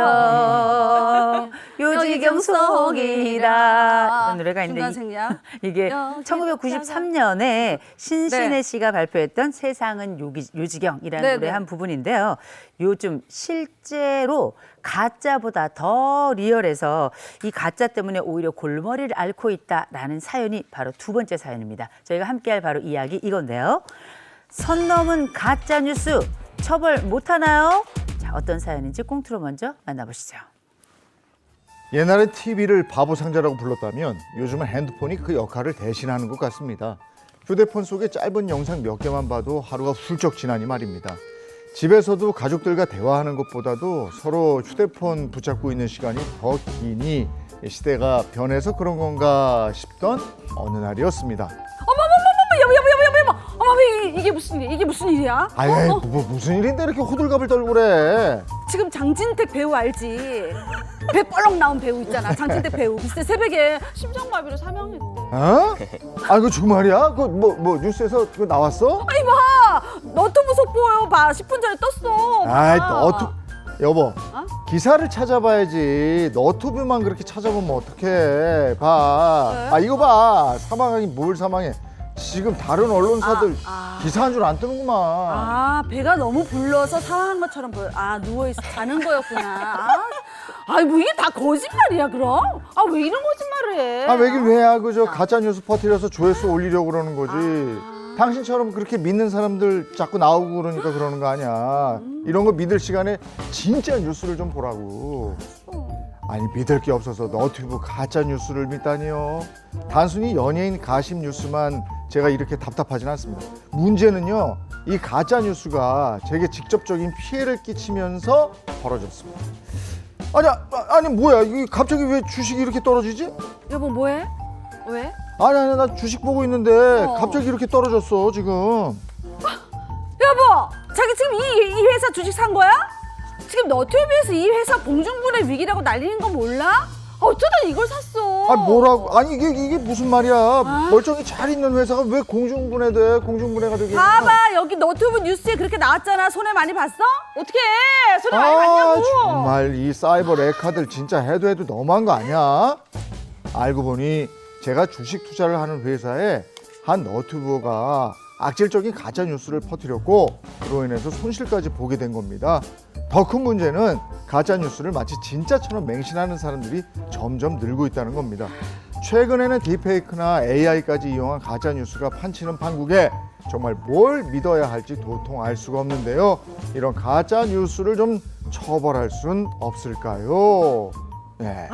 요지경 속이라 이런 노래가 있는데 중간생략. 이게 여기 1993년에 신신혜 네. 씨가 발표했던 세상은 요지경이라는 네, 노래 네. 한 부분인데요. 요즘 실제로 가짜보다 더 리얼해서 이 가짜 때문에 오히려 골머리를 앓고 있다라는 사연이 바로 두 번째 사연입니다. 저희가 함께할 바로 이야기 이건데요. 선 넘은 가짜 뉴스 처벌 못하나요? 자, 어떤 사연인지 꽁트로 먼저 만나보시죠. 옛날에 TV를 바보 상자라고 불렀다면 요즘은 핸드폰이 그 역할을 대신하는 것 같습니다. 휴대폰 속에 짧은 영상 몇 개만 봐도 하루가 훌쩍 지나니 말입니다. 집에서도 가족들과 대화하는 것보다도 서로 휴대폰 붙잡고 있는 시간이 더 기니 시대가 변해서 그런 건가 싶던 어느 날이었습니다. 여보, 어머, 이게 무슨 일이야? 이게 무슨 일이야? 아예 뭐 무슨 일인데 이렇게 호들갑을 떨고 그래? 지금 장진택 배우 알지? 배 뻘렁 나온 배우 있잖아. 장진택 배우. 글쎄 새벽에 심장마비로 사망했대. 어? 아 이거 정말이야? 그 뭐 뉴스에서 그거 나왔어? 아니 봐, 너튜브 속보요. 봐, 10분 전에 떴어. 봐. 아이 여보 기사를 찾아봐야지 너튜브만 그렇게 찾아보면 어떡해 봐. 아 이거 봐 사망하긴 뭘 사망해. 지금 다른 언론사들 기사 한 줄 안 뜨는구만. 아, 배가 너무 불러서 사망한 것처럼 보여. 아, 누워있어 자는 거였구나. 아, 뭐 이게 다 거짓말이야 그럼? 아, 왜 이런 거짓말을 해? 아 왜긴 왜야 그저 가짜 뉴스 퍼뜨려서 조회수 올리려고 그러는 거지. 당신처럼 그렇게 믿는 사람들 자꾸 나오고 그러니까 그러는 거 아니야. 이런 거 믿을 시간에 진짜 뉴스를 좀 보라고. 아니 믿을 게 없어서 너튜브 가짜 뉴스를 믿다니요. 단순히 연예인 가십 뉴스만 제가 이렇게 답답하진 않습니다. 문제는요, 이 가짜 뉴스가 제게 직접적인 피해를 끼치면서 벌어졌습니다. 아니 뭐야? 이게 갑자기 왜 주식이 이렇게 떨어지지? 여보 뭐해? 왜? 아니 나 주식 보고 있는데 갑자기 이렇게 떨어졌어 지금. 여보, 자기 지금 이 회사 주식 산 거야? 지금 너튜브에서 이 회사 공중분해 위기라고 날리는 거 몰라? 어쩌다 이걸 샀어? 아 뭐라고? 아니 이게 무슨 말이야? 멀쩡히 잘 있는 회사가 왜 공중분해돼? 공중분해가 되게. 봐봐, 여기 너튜브 뉴스에 그렇게 나왔잖아. 손해 많이 봤어? 어떻게 손해 많이 봤냐고? 정말 이 사이버 레카들 진짜 해도 너무한 거 아니야? 알고 보니 제가 주식 투자를 하는 회사에 한 너튜버가 악질적인 가짜 뉴스를 퍼뜨렸고 그로 인해서 손실까지 보게 된 겁니다. 더 큰 문제는 가짜 뉴스를 마치 진짜처럼 맹신하는 사람들이 점점 늘고 있다는 겁니다. 최근에는 딥페이크나 AI까지 이용한 가짜 뉴스가 판치는 판국에 정말 뭘 믿어야 할지 도통 알 수가 없는데요. 이런 가짜 뉴스를 좀 처벌할 순 없을까요? 네.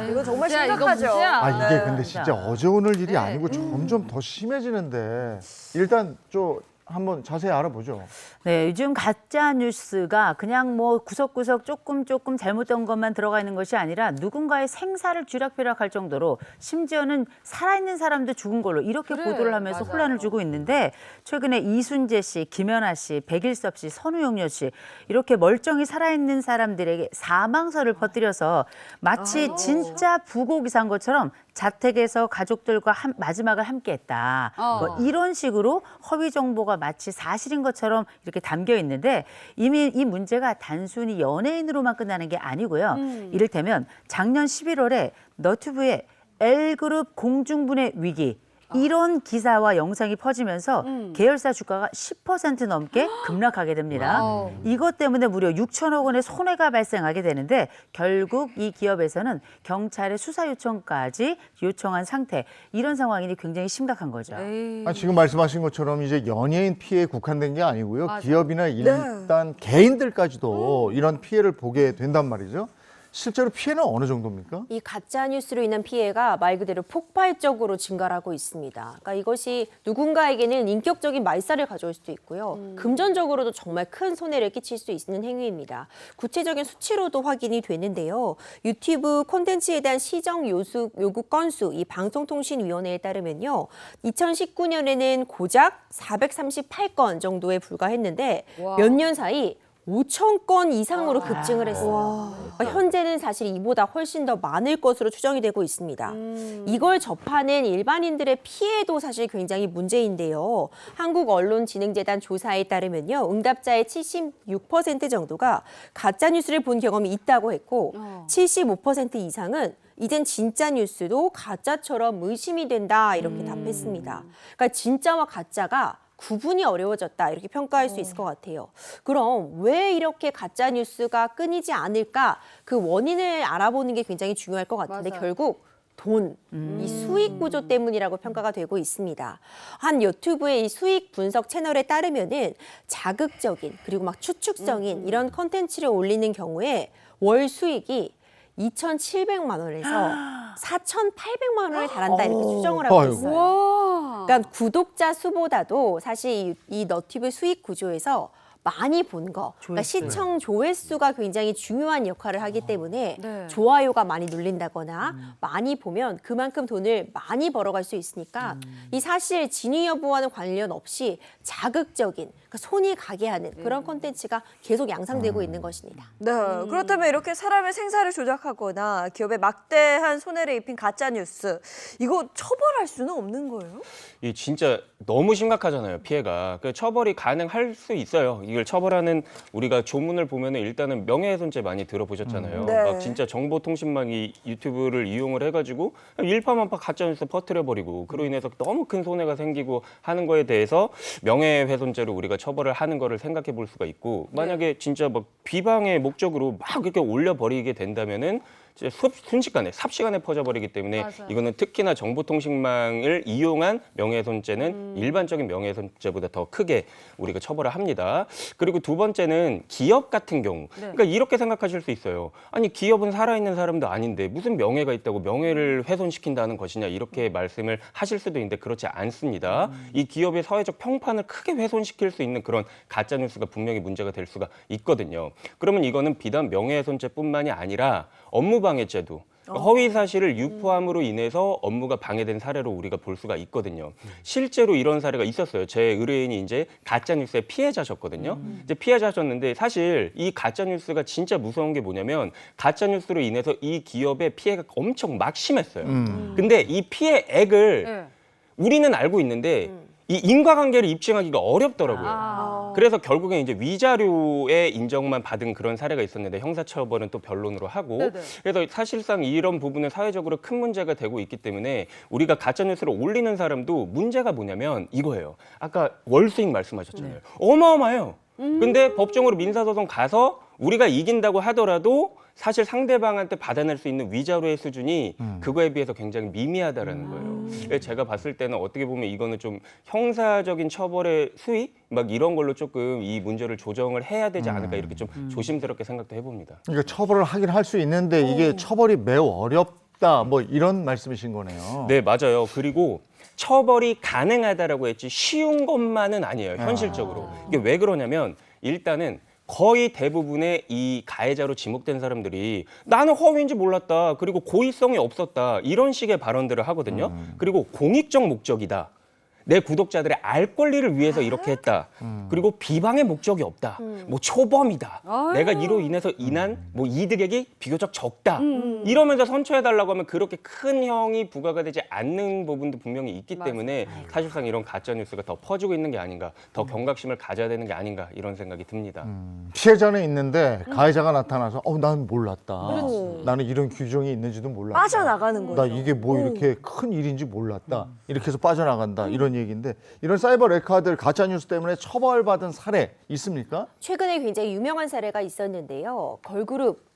이거 정말 문제야, 이거 심각하죠. 문제야. 아 이게 네. 근데 진짜 어제 오늘 일이 아니고 점점 더 심해지는데 일단 좀 한번 자세히 알아보죠. 네, 요즘 가짜 뉴스가 그냥 뭐 구석구석 조금 잘못된 것만 들어가 있는 것이 아니라 누군가의 생사를 쥐락펴락할 정도로 심지어는 살아있는 사람도 죽은 걸로 이렇게 그래, 보도를 하면서 맞아요. 혼란을 주고 있는데 최근에 이순재 씨, 김연아 씨, 백일섭 씨, 선우용료 씨 이렇게 멀쩡히 살아있는 사람들에게 사망설을 퍼뜨려서 마치 진짜 부고 기사인 것처럼 자택에서 가족들과 마지막을 함께했다. 뭐 이런 식으로 허위 정보가 마치 사실인 것처럼 이렇게 담겨 있는데 이미 이 문제가 단순히 연예인으로만 끝나는 게 아니고요. 이를테면 작년 11월에 너튜브의 L그룹 공중분해 위기 이런 기사와 영상이 퍼지면서 계열사 주가가 10% 넘게 급락하게 됩니다. 이것 때문에 무려 6천억 원의 손해가 발생하게 되는데 결국 이 기업에서는 경찰에 수사 요청까지 요청한 상태. 이런 상황이니 굉장히 심각한 거죠. 지금 말씀하신 것처럼 이제 연예인 피해에 국한된 게 아니고요. 기업이나 일단 개인들까지도 이런 피해를 보게 된단 말이죠. 실제로 피해는 어느 정도입니까? 이 가짜 뉴스로 인한 피해가 말 그대로 폭발적으로 증가하고 있습니다. 그러니까 이것이 누군가에게는 인격적인 말살을 가져올 수도 있고요. 금전적으로도 정말 큰 손해를 끼칠 수 있는 행위입니다. 구체적인 수치로도 확인이 되는데요. 유튜브 콘텐츠에 대한 시정 요구 건수, 이 방송통신위원회에 따르면요. 2019년에는 고작 438건 정도에 불과했는데 몇 년 사이 5천 건 이상으로 급증을 했어요. 현재는 사실 이보다 훨씬 더 많을 것으로 추정이 되고 있습니다. 이걸 접하는 일반인들의 피해도 사실 굉장히 문제인데요. 한국언론진흥재단 조사에 따르면요. 응답자의 76% 정도가 가짜뉴스를 본 경험이 있다고 했고 75% 이상은 이젠 진짜 뉴스도 가짜처럼 의심이 된다 이렇게 답했습니다. 그러니까 진짜와 가짜가 구분이 어려워졌다 이렇게 평가할 수 있을 것 같아요. 그럼 왜 이렇게 가짜 뉴스가 끊이지 않을까? 그 원인을 알아보는 게 굉장히 중요할 것 같은데 결국 돈, 이 수익 구조 때문이라고 평가가 되고 있습니다. 한 유튜브의 이 수익 분석 채널에 따르면은 자극적인 그리고 막 추측성인 이런 컨텐츠를 올리는 경우에 월 수익이 2,700만 원에서 4,800만 원에 달한다 이렇게 추정을 하고 있어요. 그러니까 구독자 수보다도 사실 이 너튜브 수익 구조에서 많이 본 거, 그러니까 시청 조회수가 굉장히 중요한 역할을 하기 때문에 좋아요가 많이 눌린다거나 많이 보면 그만큼 돈을 많이 벌어갈 수 있으니까 이 사실 진위 여부와는 관련 없이 자극적인, 그러니까 손이 가게 하는 그런 콘텐츠가 계속 양상되고 있는 것입니다. 네, 그렇다면 이렇게 사람의 생사를 조작하거나 기업에 막대한 손해를 입힌 가짜 뉴스 이거 처벌할 수는 없는 거예요? 이 진짜 너무 심각하잖아요, 피해가. 그 처벌이 가능할 수 있어요. 이걸 처벌하는 우리가 조문을 보면은 일단은 명예훼손죄 많이 들어보셨잖아요. 네. 막 진짜 정보통신망이 유튜브를 이용을 해가지고 일파만파 가짜뉴스 퍼뜨려버리고 그로 인해서 너무 큰 손해가 생기고 하는 거에 대해서 명예훼손죄로 우리가 처벌을 하는 거를 생각해 볼 수가 있고 만약에 진짜 막 비방의 목적으로 막 이렇게 올려버리게 된다면은 순식간에 삽시간에 퍼져버리기 때문에 이거는 특히나 정보통신망을 이용한 명예훼손죄는 일반적인 명예훼손죄보다 더 크게 우리가 처벌을 합니다. 그리고 두 번째는 기업 같은 경우 그러니까 이렇게 생각하실 수 있어요. 아니 기업은 살아있는 사람도 아닌데 무슨 명예가 있다고 명예를 훼손시킨다는 것이냐 이렇게 말씀을 하실 수도 있는데 그렇지 않습니다. 이 기업의 사회적 평판을 크게 훼손시킬 수 있는 그런 가짜뉴스가 분명히 문제가 될 수가 있거든요. 그러면 이거는 비단 명예훼손죄뿐만이 아니라 업무방해죄도 허위 사실을 유포함으로 인해서 업무가 방해된 사례로 우리가 볼 수가 있거든요. 실제로 이런 사례가 있었어요. 제 의뢰인이 이제 가짜 뉴스의 피해자셨거든요. 이제 피해자셨는데 사실 이 가짜 뉴스가 진짜 무서운 게 뭐냐면 가짜 뉴스로 인해서 이 기업의 피해가 엄청 막심했어요. 근데 이 피해액을 우리는 알고 있는데 이 인과관계를 입증하기가 어렵더라고요. 그래서 결국엔 이제 위자료의 인정만 받은 그런 사례가 있었는데 형사처벌은 또 변론으로 하고 그래서 사실상 이런 부분은 사회적으로 큰 문제가 되고 있기 때문에 우리가 가짜뉴스를 올리는 사람도 문제가 뭐냐면 이거예요. 아까 월수익 말씀하셨잖아요. 어마어마해요. 근데 법정으로 민사소송 가서 우리가 이긴다고 하더라도 사실 상대방한테 받아낼 수 있는 위자료의 수준이 그거에 비해서 굉장히 미미하다라는 거예요. 제가 봤을 때는 어떻게 보면 이거는 좀 형사적인 처벌의 수위 막 이런 걸로 조금 이 문제를 조정을 해야 되지 않을까 이렇게 좀 조심스럽게 생각도 해봅니다. 그러니까 처벌을 하긴 할 수 있는데 이게 처벌이 매우 어렵다 뭐 이런 말씀이신 거네요. 네, 맞아요. 그리고 처벌이 가능하다라고 했지 쉬운 것만은 아니에요. 현실적으로. 이게 왜 그러냐면 일단은 거의 대부분의 이 가해자로 지목된 사람들이 나는 허위인지 몰랐다. 그리고 고의성이 없었다. 이런 식의 발언들을 하거든요. 그리고 공익적 목적이다. 내 구독자들의 알 권리를 위해서 이렇게 했다. 그리고 비방의 목적이 없다. 뭐 초범이다. 내가 이로 인해서 인한 뭐 이득액이 비교적 적다. 이러면서 선처해달라고 하면 그렇게 큰 형이 부과가 되지 않는 부분도 분명히 있기 때문에 사실상 이런 가짜 뉴스가 더 퍼지고 있는 게 아닌가, 더 경각심을 가져야 되는 게 아닌가 이런 생각이 듭니다. 피해자는 있는데 가해자가 나타나서 난 몰랐다. 나는 이런 규정이 있는지도 몰랐다. 빠져나가는 거죠. 나 이게 뭐 이렇게 큰 일인지 몰랐다. 이렇게 해서 빠져나간다. 이런 얘기인데 이런 사이버 레카들 가짜 뉴스 때문에 처벌받은 사례 있습니까? 최근에 굉장히 유명한 사례가 있었는데요. 걸그룹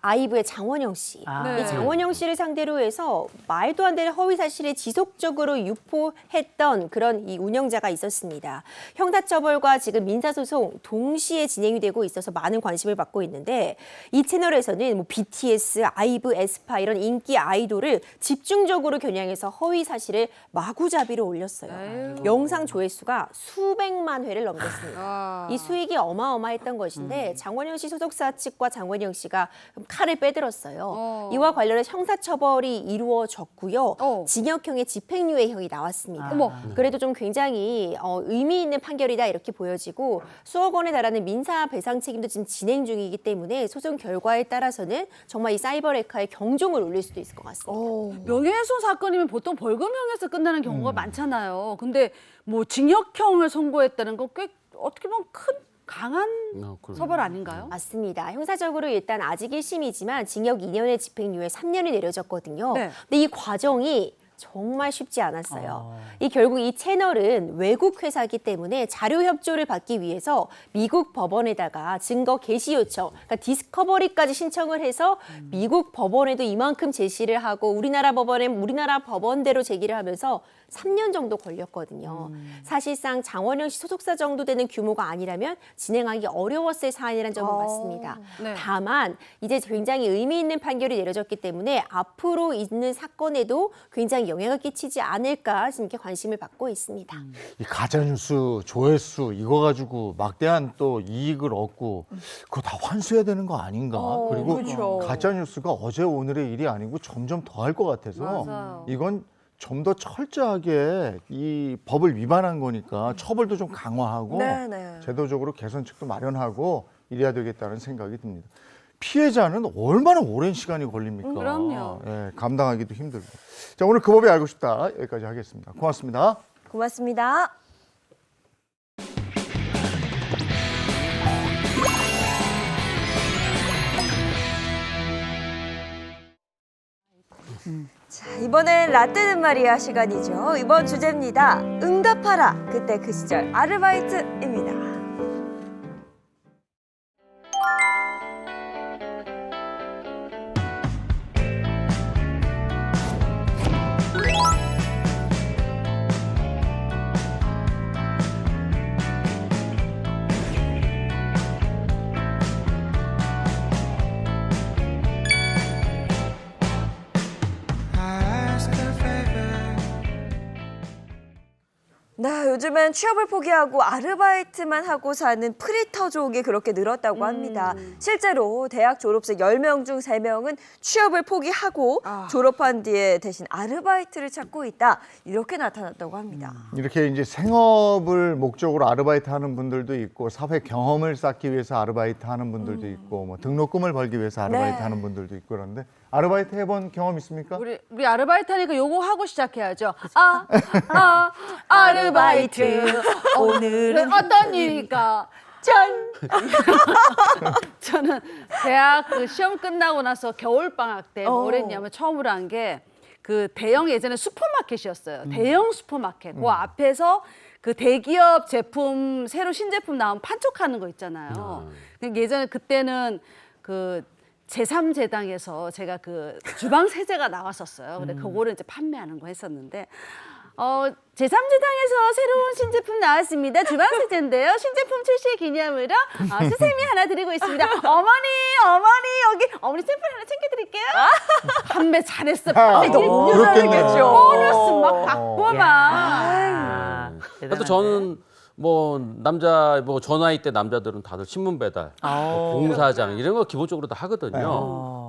아이브의 장원영 씨. 아. 이 장원영 씨를 상대로 해서 말도 안 되는 허위 사실을 지속적으로 유포했던 그런 이 운영자가 있었습니다. 형사처벌과 지금 민사소송 동시에 진행이 되고 있어서 많은 관심을 받고 있는데 이 채널에서는 뭐 BTS, 아이브, 에스파 이런 인기 아이돌을 집중적으로 겨냥해서 허위 사실을 마구잡이로 올렸어요. 영상 조회수가 수백만 회를 넘겼습니다. 이 수익이 어마어마했던 것인데 장원영 씨 소속사 측과 장원영 씨가 칼을 빼들었어요. 이와 관련해 형사처벌이 이루어졌고요. 징역형의 집행유예형이 나왔습니다. 그래도 좀 굉장히 의미 있는 판결이다 이렇게 보여지고 수억 원에 달하는 민사 배상 책임도 지금 진행 중이기 때문에 소송 결과에 따라서는 정말 이 사이버 레카의 경종을 울릴 수도 있을 것 같습니다. 명예훼손 사건이면 보통 벌금형에서 끝나는 경우가 많잖아요. 근데 뭐 징역형을 선고했다는 건 꽤 어떻게 보면 강한 처벌 아닌가요? 맞습니다. 형사적으로 일단 아직 1심이지만 징역 2년에 집행유예 3년이 내려졌거든요. 네. 근데 이 과정이 정말 쉽지 않았어요. 이 결국 이 채널은 외국 회사이기 때문에 자료 협조를 받기 위해서 미국 법원에다가 증거 게시 요청, 그러니까 디스커버리까지 신청을 해서 미국 법원에도 이만큼 제시를 하고 우리나라 법원엔 우리나라 법원대로 제기를 하면서 3년 정도 걸렸거든요. 사실상 장원영 씨 소속사 정도 되는 규모가 아니라면 진행하기 어려웠을 사안이라는 점은 맞습니다. 네. 다만 이제 굉장히 의미 있는 판결이 내려졌기 때문에 앞으로 있는 사건에도 굉장히 영향을 끼치지 않을까 지금 이렇게 관심을 받고 있습니다. 이 가짜뉴스 조회수 이거 가지고 막대한 또 이익을 얻고 그거 다 환수해야 되는 거 아닌가. 그리고 그렇죠. 가짜뉴스가 어제 오늘의 일이 아니고 점점 더 할 것 같아서 맞아요. 이건 좀 더 철저하게 이 법을 위반한 거니까 처벌도 좀 강화하고 네네. 제도적으로 개선책도 마련하고 이래야 되겠다는 생각이 듭니다. 피해자는 얼마나 오랜 시간이 걸립니까? 그럼요. 예, 감당하기도 힘들고. 자, 오늘 그 법이 알고 싶다 여기까지 하겠습니다. 고맙습니다. 고맙습니다. 자, 이번엔 라떼는 말이야 시간이죠. 이번 주제입니다. 응답하라. 그때 그 시절 아르바이트입니다. 네, 요즘엔 취업을 포기하고 아르바이트만 하고 사는 프리터족이 그렇게 늘었다고 합니다. 실제로 대학 졸업생 10명 중 3명은 취업을 포기하고 졸업한 뒤에 대신 아르바이트를 찾고 있다. 이렇게 나타났다고 합니다. 이렇게 이제 생업을 목적으로 아르바이트 하는 분들도 있고 사회 경험을 쌓기 위해서 아르바이트 하는 분들도 있고 뭐 등록금을 벌기 위해서 아르바이트 네. 하는 분들도 있고 그런데 아르바이트 해본 경험 있습니까? 우리 아르바이트 하니까 요거 하고 시작해야죠. 아르바이트. 오늘은 어떤 일일까? 짠! 저는 대학 그 시험 끝나고 나서 겨울방학 때 뭘 했냐면 처음으로 한 게 그 대형 예전에 슈퍼마켓이었어요. 대형 슈퍼마켓. 그 앞에서 그 대기업 제품, 새로 신제품 나오면 판촉하는 거 있잖아요. 예전에 그때는 그 제3제당에서 제가 그 주방 세제가 나왔었어요. 근데 그거를 이제 판매하는 거 했었는데 제3제당에서 새로운 신제품 나왔습니다. 주방 세제인데요. 신제품 출시 기념으로 수세미 하나 드리고 있습니다. 어머니 여기 어머니 샘플 하나 챙겨드릴게요. 판매 잘했어. 그렇겠네요. 보너스 막 받고 막. 또 저는 뭐 남자 뭐 저 나이 때 남자들은 다들 신문 배달, 뭐 공사장 이런 거 기본적으로 다 하거든요.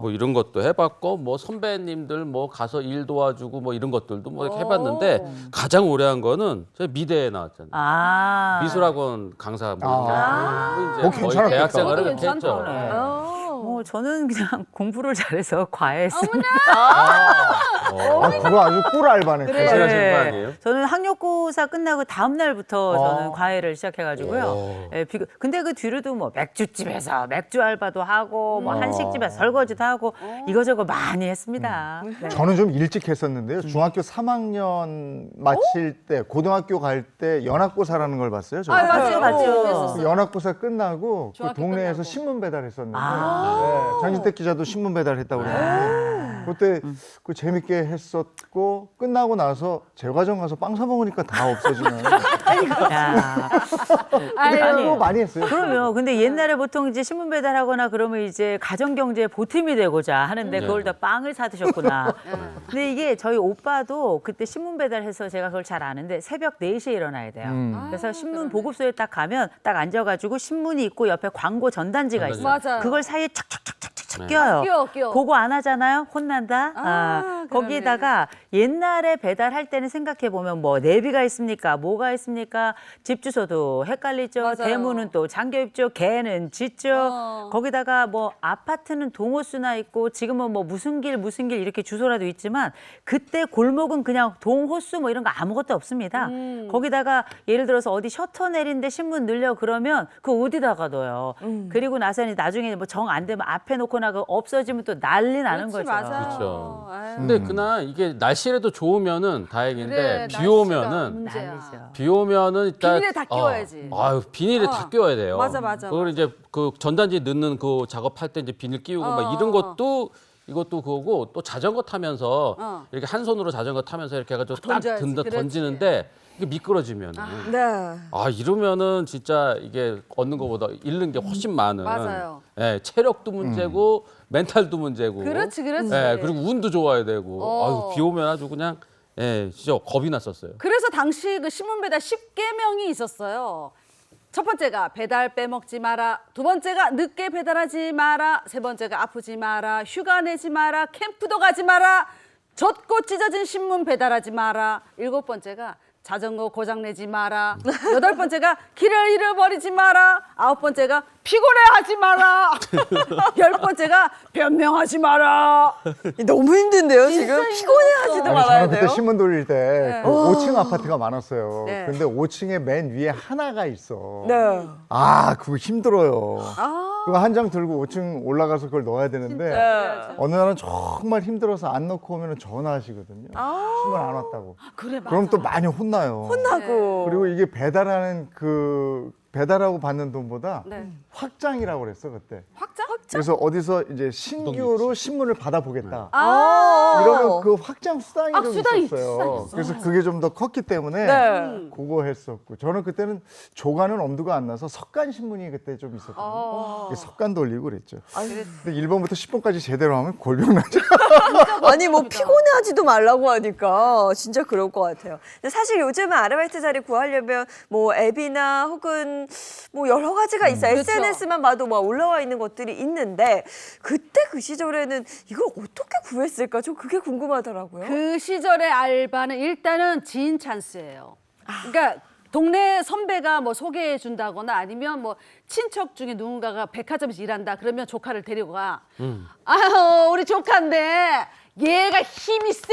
뭐 이런 것도 해봤고 뭐 선배님들 뭐 가서 일 도와주고 뭐 이런 것들도 뭐 이렇게 해봤는데 가장 오래 한 거는 저희 미대에 나왔잖아요. 미술학원 강사 뭐 이제 거의 괜찮았겠다. 대학 생활을 그것도 그렇게 했죠. 괜찮다. 저는 그냥 공부를 잘해서 과외했습니다. 그거 아주 꿀 알바네. 대단하신 거 아니에요? 저는 학력고사 끝나고 다음 날부터 저는 과외를 시작해가지고요. 예, 근데 그 뒤로도 뭐 맥주집에서 맥주 알바도 하고 뭐 한식집에서 설거지도 하고 이거저거 많이 했습니다. 네. 저는 좀 일찍 했었는데요. 중학교 3학년 마칠 때, 고등학교 갈 때 연합고사라는 걸 봤어요. 저. 맞죠. 그 연합고사 끝나고 그 중학교 동네에서 끝나고. 신문 배달했었는데 네, 장진택 기자도 신문 배달했다고 그러는데 그때 그 재밌게 했었고 끝나고 나서 제과점 가서 빵 사 먹으니까 다 없어지는. 야. 그거 많이 했어요. 그럼요. 근데 옛날에 보통 이제 신문 배달하거나 그러면 이제 가정경제에 보탬이 되고자 하는데 그걸 다 빵을 사 드셨구나. 근데 이게 저희 오빠도 그때 신문 배달해서 제가 그걸 잘 아는데 새벽 4시에 일어나야 돼요. 그래서 신문 보급소에 딱 가면 딱 앉아가지고 신문이 있고 옆에 광고 전단지가 있어요. 맞아요. 그걸 사이에 착착착착착 껴요. 끼워. 그거 안 하잖아요. 혼난다. 그러네. 거기다가 옛날에 배달할 때는 생각해 보면 뭐 내비가 있습니까? 뭐가 있습니까? 집 주소도 헷갈리죠. 맞아요. 대문은 또 잠겨 있죠. 개는 짖죠. 거기다가 뭐 아파트는 동호수나 있고 지금은 뭐 무슨 길 이렇게 주소라도 있지만 그때 골목은 그냥 동호수 뭐 이런 거 아무것도 없습니다. 거기다가 예를 들어서 어디 셔터 내린데 신문 늘려 그러면 그 어디다가 둬요. 그리고 나서는 나중에 뭐 정 안 되면 앞에 놓거나 그 없어지면 또 난리 나는 그렇지, 거죠. 맞아요. 그렇죠. 아유. 근데 그날 이게 날씨라도 좋으면은 다행인데 그래, 비 날씨가 오면은 문제야. 난리죠. 비 오면은 일단 비닐에 다 끼워야지. 아유 비닐에 다 끼워야 돼요. 맞아. 그걸 이제 그 전단지 넣는 그 작업할 때 이제 비닐 끼우고 막 이런 것도 이것도 그거고 또 자전거 타면서 이렇게 한 손으로 자전거 타면서 이렇게 해가지고 딱 던져야지. 그렇지. 던지는데 이게 미끄러지면은 네. 이러면은 진짜 이게 얻는 것보다 잃는 게 훨씬 많은. 맞아요. 예, 체력도 문제고 멘탈도 문제고. 그렇지. 예, 그리고 운도 좋아야 되고. 아유, 비 오면 아주 그냥 진짜 겁이 났었어요. 그래서 당시 그 신문 배달 10계명이 있었어요. 첫 번째가 배달 빼먹지 마라. 두 번째가 늦게 배달하지 마라. 세 번째가 아프지 마라. 휴가 내지 마라. 캠프도 가지 마라. 젖고 찢어진 신문 배달하지 마라. 일곱 번째가 자전거 고장 내지 마라. 여덟 번째가 길을 잃어버리지 마라. 아홉 번째가 피곤해하지 마라. 열 번째가 변명하지 마라. 너무 힘든데요, 지금? 피곤해하지도 아니, 말아야 저는 그때 돼요. 신문 돌릴 때 그 5층 아파트가 많았어요. 네. 근데 5층에 맨 위에 하나가 있어. 네. 그거 힘들어요. 그거 한 장 들고 5층 올라가서 그걸 넣어야 되는데 어느 날은 정말 힘들어서 안 넣고 오면 전화하시거든요. 신문 안 왔다고. 그래, 맞아. 그럼 또 많이 혼나요. 하고. 그리고 이게 배달하는 배달하고 받는 돈보다 네. 확장이라고 그랬어 그때. 확장? 그래서 어디서 이제 신규로 신문을 받아보겠다. 아. 이러면 그 확장 수당이 좀 수당이 있었어요. 그래서 그게 좀 더 컸기 때문에 네. 그거 했었고 저는 그때는 조간은 엄두가 안 나서 석간 신문이 그때 좀 있었거든요. 석간 돌리고 그랬죠. 근데 1번부터 10번까지 제대로 하면 골병 나죠. 아니 뭐 피곤해하지도 말라고 하니까 진짜 그럴 것 같아요. 근데 사실 요즘은 아르바이트 자리 구하려면 뭐 앱이나 혹은 뭐 여러 가지가 있어요. SNS만 봐도 막 올라와 있는 것들이 있는데 그때 그 시절에는 이걸 어떻게 구했을까? 좀 그게 궁금하더라고요. 그 시절의 알바는 일단은 지인 찬스예요. 그러니까 동네 선배가 뭐 소개해 준다거나 아니면 뭐 친척 중에 누군가가 백화점에서 일한다 그러면 조카를 데리고 가. 아유 우리 조카인데 얘가 힘이 세.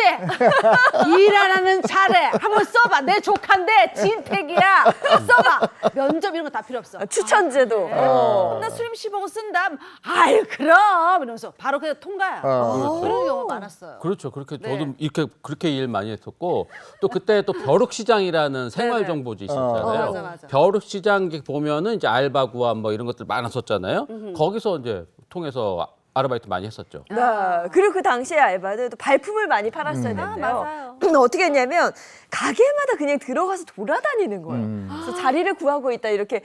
일 안 하는 잘해. 한번 써봐. 내 조카인데 진택이야. 써봐. 면접 이런 거 다 필요 없어. 추천제도. 나 수림 10억 쓴다. 아유 그럼 이러면서 바로 그냥 통과야. 그런 경우가 많았어요. 그렇죠. 그렇게 네. 저도 그렇게 일 많이 했었고 또 그때 또 벼룩시장이라는 생활정보지 있었잖아요. 맞아. 벼룩시장 보면은 이제 알바 구함 뭐 이런 것들 많았었잖아요. 거기서 이제 통해서 아르바이트 많이 했었죠. 네. 그리고 그 당시에 알바는 또 발품을 많이 팔았어야 됐는데요. 맞아요. 어떻게 했냐면 가게마다 그냥 들어가서 돌아다니는 거예요. 그래서 자리를 구하고 있다 이렇게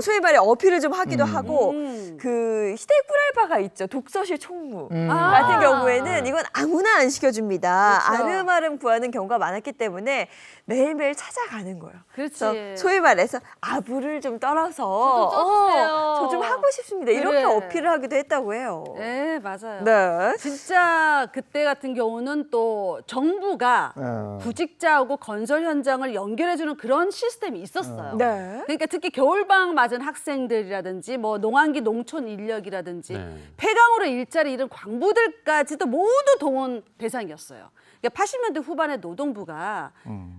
소위 말해 어필을 좀 하기도 하고 그 시대 꿀알바가 있죠. 독서실 총무 같은 경우에는 이건 아무나 안 시켜줍니다. 그렇죠. 아름아름 구하는 경우가 많았기 때문에 매일매일 찾아가는 거예요. 그렇지. 그래서 소위 말해서 아부를 좀 떨어서 저 좀 하고 싶습니다. 이렇게 그래. 어필을 하기도 했다고 해요. 네, 맞아요. 네. 진짜 그때 같은 경우는 또 정부가 구직자하고 건설 현장을 연결해주는 그런 시스템이 있었어요. 네. 그러니까 특히 겨울방학 맞은 학생들이라든지 뭐 농한기 농촌 인력이라든지 네. 폐강으로 일자리 잃은 광부들까지도 모두 동원 대상이었어요. 그러니까 80년대 후반에 노동부가